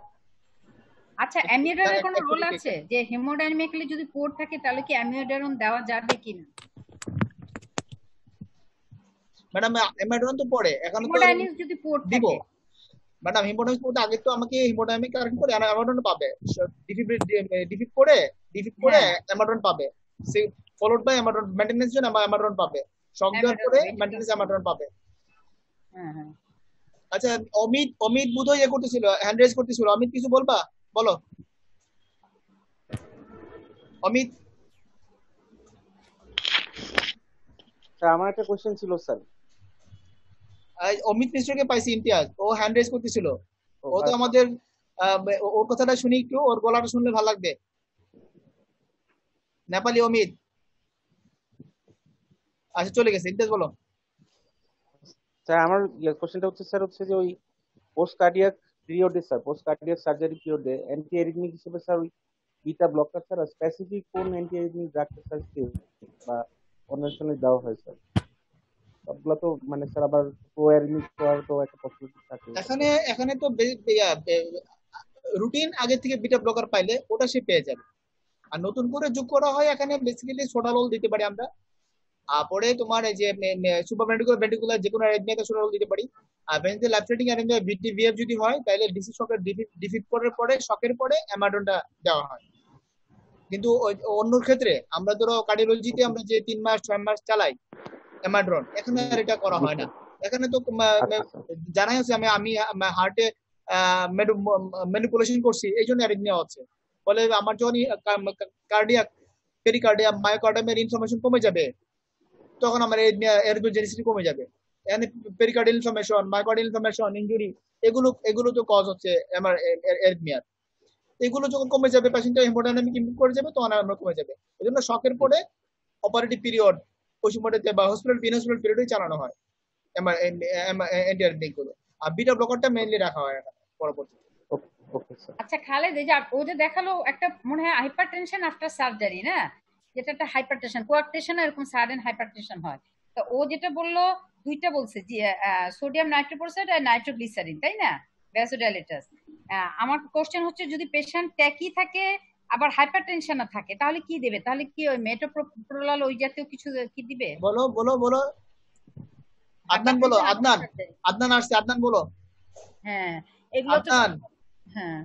আচ্ছা অ্যামিওডারের কোনো রোল আছে যে হেমোডাইনামিক্যালি যদি পোর থাকে তাহলে কি অ্যামিওডারন দেওয়া যাবে কিনা? ম্যাডাম হেমোডাইনামিক তো পড়ে, এখন তো যদি পোর দিব থাকে ম্যাডাম। হেমোডাইনামিক পড়তে আগে তো আমাকে হেমোডাইনামিক কারেন্ট করে অ্যামাডন পাবে, ডিফিপ করে অ্যামাডন পাবে, ফলোড বাই অ্যামাডন, মেইনটেনেন্স জন্য অ্যামাডন পাবে, শক দেওয়ার পরে মেইনটেনেন্স অ্যামাডন পাবে। আচ্ছা অমিত বুধই ইয়ে করতেছিল, হ্যান্ড রেজ করতেছিল। অমিত কিছু বলবা, বলো অমিত। স্যার আমার একটা কোশ্চেন ছিল স্যার। অমিত মিশ্রকে পাইছি ইমতিয়াজ, ও হ্যান্ড রেজ করতেছিল। ও তো আমাদের ওর কথাটা শুনি একটু, ওর গলাটা শুনলে ভালো লাগবে। নেপালি অমিত, আচ্ছা চলে গেছে। ইমতিয়াজ বলো। স্যার আমার কোশ্চেনটা হচ্ছে স্যার হচ্ছে যে ওই পোস্ট কার্ডিয়াক পিরিয়ডে স্যার, পোস্ট কার্ডিয়াক সার্জারি পিরিয়ডে অ্যান্টি অ্যারিথমিক হিসেবে স্যার ওই বিটা ব্লকার স্যার স্পেসিফিক কোন অ্যান্টি অ্যারিথমিক ড্রাগটা স্যার বা কনভেনশনালি দেওয়া হয় স্যার? সবগুলো তো মানে স্যার আবার প্রো অ্যারিথমিক করার তো একটা পসিবিলিটি থাকে। এখানে তো রুটিন আগে থেকে বিটা ব্লকার পাইলে ওটা সে পেয়ে যাবে। আর নতুন করে যোগ করা হয় এখানে বেসিক্যালি সোডালল দিতে পারি আমরা, পরে তোমার এই যে সুপার ভেন্টিকুলার যে কোনো অ্যারিথমিয়াতে সোডালল দিতে পারি। আর ভেন্ট্রাল লাইফ-থ্রেটানিং অ্যারিথমিয়া ভিটিভিএফ যদি হয় তাহলে ডিসি শকের ডিফিট করার পরে শকের পরে অ্যামাডনটা দেওয়া হয়। কিন্তু অন্য ক্ষেত্রে আমরা ধরো কার্ডিওলজিতে আমরা যে 3 মাস 6 মাস চালাই অ্যামাড্রন, এখানে আর এটা করা হয় না। এখানে তো জানাই আছে আমি হার্টে ম্যানিপুলেশন করছি, এই জন্য অ্যারিথমিয়া হচ্ছে। বলে আমার যখন কার্ডিয়াক পেরিকার্ডিয়াম মায়োকার্ডিয়ামের ইনফরমেশন কমে যাবে, তখন আমার অ্যারিথমিয়াজেনিসিটি কমে যাবে। এখানে pericardial information, myocardial information, injury, এগুলো তো কজ হচ্ছে আমার অ্যারিথমিয়ার। এগুলো যখন কমে যাবে, পেশেন্টটা হেমোডাইনামিক ইমপ্রুভ করে যাবে, তখন আমরা কমে যাবে। এই জন্য শকের পরে অপারেটিভ পিরিয়ড ওই সময়টাতে বা হসপিটাল পিরিয়ডেই চালানো হয় অ্যান্টি অ্যারিথমিক গুলো। আর বিটা ব্লকারটা মেইনলি রাখা হয় পরবর্তীতে। আচ্ছা খালেদ, এই যে ও যে দেখালো একটা মনে হয় হাইপারটেনশন আফটার সার্জারি না, যেটা একটা হাইপারটেনশন কোয়ার্টেশন এরকম সাডেন হাইপারটেনশন হয়। তো ও যেটা বললো দুইটা বলছে যে সোডিয়াম নাইট্রোপোরসাইড আর নাইট্রোগ্লিসারিন, তাই না, ভ্যাসোডাইলেটাস। আমার কোশ্চেন হচ্ছে যদি পেশেন্ট ট্যাকি থাকে আবার হাইপারটেনশন থাকে তাহলে কি দেবে? তাহলে কি ওই মেটোপ্রোলাল ওই জাতীয় কিছু কি দিবে? বলো আদনান বলো। আদনান আসছে, আদনান বলো। হ্যাঁ এগুলো তো হ্যাঁ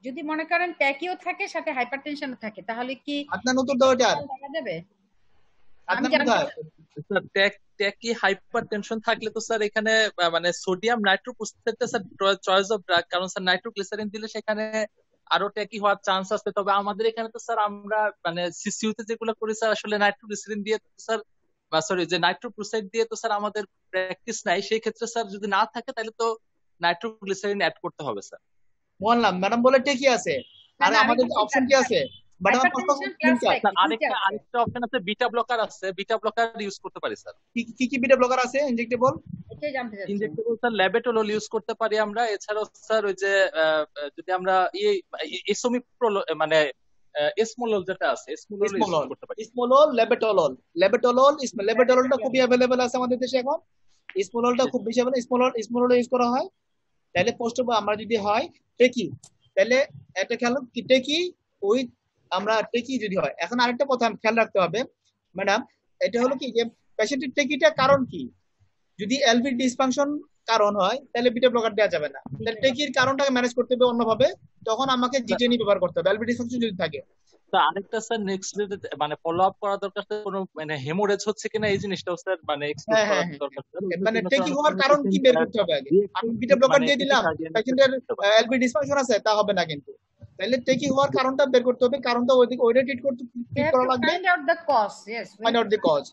যদি মনে করেন ট্যাকিও থাকে সাথে হাইপারটেনশনও থাকে তাহলে কি আদনান উত্তর দাও এটা যাবে? ট্যাকি হাইপারটেনশন থাকলে তো স্যার এখানে মানে সোডিয়াম নাইট্রোপ্রোসেসটা স্যার চয়েস অফ ড্রাগ, কারণ স্যার নাইট্রোগ্লিসারিন দিলে সেখানে আরো ট্যাকি হওয়ার চান্স আছে। তবে আমাদের এখানে তো স্যার আমরা মানে সিসিইউতে যেগুলো করি স্যার আসলে নাইট্রোগ্লিসারিন দিয়ে স্যার সরি যে নাইট্রোপ্রোসাইড দিয়ে তো স্যার আমাদের প্র্যাকটিস নাই। সেই ক্ষেত্রে স্যার যদি না থাকে তাহলে তো নাইট্রোগ্লিসারিন অ্যাড করতে হবে স্যার। বললাম ম্যাডাম বলে ট্যাকি আছে, আর আমাদের অপশন কি আছে? আরেকটা অপশন আছে, বিটা ব্লকার আছে, বিটা ব্লকার ইউজ করতে পারি স্যার। কি বিটা ব্লকার আছে? ইনজেক্টেবল স্যার ল্যাবেটোলল ইউজ করতে পারি আমরা। এছাড়াও স্যার ওই যে যদি আমরা এসোমিপ্রোল মানে এসমোলল যেটা আছে এসমোলল ইউজ করতে পারি। ইসমোলল, ল্যাবেটোললটা খুবই अवेलेबल আছে আমাদের দেশে এখন। ইসমোললটা খুব বেশি अवेलेबल, ইসমোলল ইউজ করা হয়। তাহলে পোস্ট আমরা যদি হয় টেকি, তাহলে একটা খেয়াল কি টেকি ওই আমরা টেকি যদি হয়। এখন আরেকটা কথা খেয়াল রাখতে হবে ম্যাডাম, এটা হলো কি যে পেশেন্টের টেকিটা কারণ কি। যদি এলভি ডিসফাংশন কারণ হয় তাহলে বিটা ব্লকার দেওয়া যাবে না। তাহলে টেকির কারণটাকে ম্যানেজ করতে হবে অন্যভাবে, তখন আমাকে জিটেনি ব্যবহার করতে হবে এলভি ডিসফাংশন যদি থাকে। তো আরেকটা স্যার নেক্সট মানে ফলো আপ করা দরকার স্যার, কোনো মানে হেমোরেজ হচ্ছে কিনা এই জিনিসটাও স্যার মানে এক্সপ্লোর হ্যাঁ করা হ্যাঁ হ্যাঁ দরকার স্যার। মানে টেকি হওয়ার কারণ কি বের করতে হবে আগে। আমি বিটা ব্লকার দিয়ে দিলাম, পেশেন্টের এলবি ডিসফাংশন আছে, তা হবে না কিন্তু। তাহলে টেকি হওয়ার কারণটা বের করতে হবে, কারণটা ওইটা ট্রিট করা লাগবে, find out the cause. Yes, find out the cause.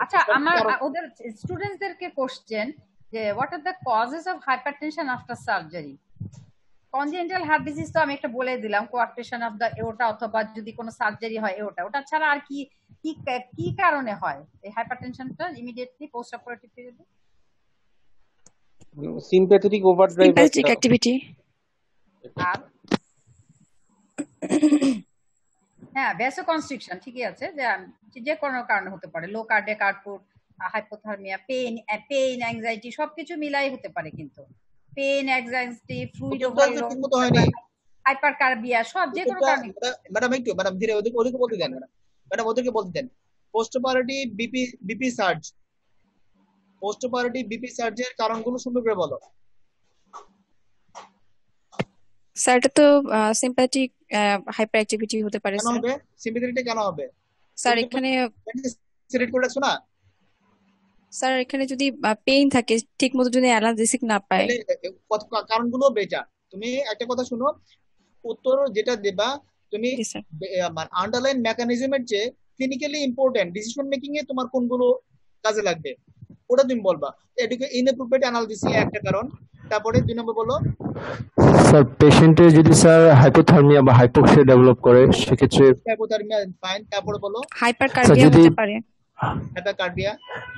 আচ্ছা, আমার ওদের স্টুডেন্টসদেরকে কোশ্চেন যে what are the causes of hypertension after surgery. Congenital heart disease তো আমি একটা বলে দিলাম, কোয়ার্টেশন অফ দ্য এওটা, অথবা যদি কোনো সার্জারি হয় এওটা। ওটা ছাড়া আর কি কি কারণে হয় এই হাইপারটেনশনটা ইমিডিয়েটলি পোস্ট অপারেটিভ পিরিয়ডে? সিম্প্যাথেটিক ওভারড্রাইভ, সিম্প্যাথেটিক অ্যাক্টিভিটি, আর হ্যাঁ ভ্যাসোকনস্ট্রিকশন ঠিকই আছে, যে কোনো কারণে হতে পারে, low cardiac output, hypothermia, pain anxiety সবকিছু মিলাই হতে পারে। কিন্তু pain, anxiety, fluid overload, hypercarbia সব যে কোনো কারণে। ম্যাডাম ধীরে ওদেরকে বলতে দেন, ম্যাডাম ওদেরকে বলতে দেন। Post operative BP surge, post operative BP সার্জের কারণগুলো সুন্দর করে বলো স্যার। এটা তো সিম্প্যাথেটিক হাইপার অ্যাক্টিভিটি হতে পারে কেন হবে? সিম্প্যাথেটিক কেন হবে স্যার? এখানে সিলেক্ট করে রাখছো না স্যার, এখানে যদি পেইন থাকে, ঠিকমতো যদি অ্যানালজেসিক না পায়, কারণগুলো বেটা। তুমি একটা কথা শুনো, উত্তর যেটা দেবা তুমি আন্ডারলাইন মেকানিজমের চেয়ে ক্লিনিক্যালি ইম্পর্টেন্ট ডিসিশন মেকিং এ তোমার কোনগুলো কাজে লাগবে ওটা তুমি বলবা। ইনঅ্যাপ্রোপ্রিয়েট অ্যানালজেসিস একটা কারণ। তারপরে 2 নম্বর বলো স্যার, পেশেন্টের যদি স্যার হাইপোথার্মিয়া বা হাইপোক্সিয়া ডেভেলপ করে সেক্ষেত্রে হাইপোথার্মিয়া ফাইন। তারপরে বলো হাইপারকার্বিয়া হতে পারে। হাইপারকার্বিয়া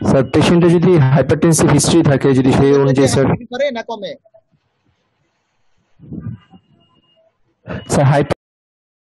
স্যার, পেশেন্টের যদি হাইপারটেনসিভ হিস্ট্রি থাকে, যদি সেই অনুযায়ী স্যার করে না কমে স্যার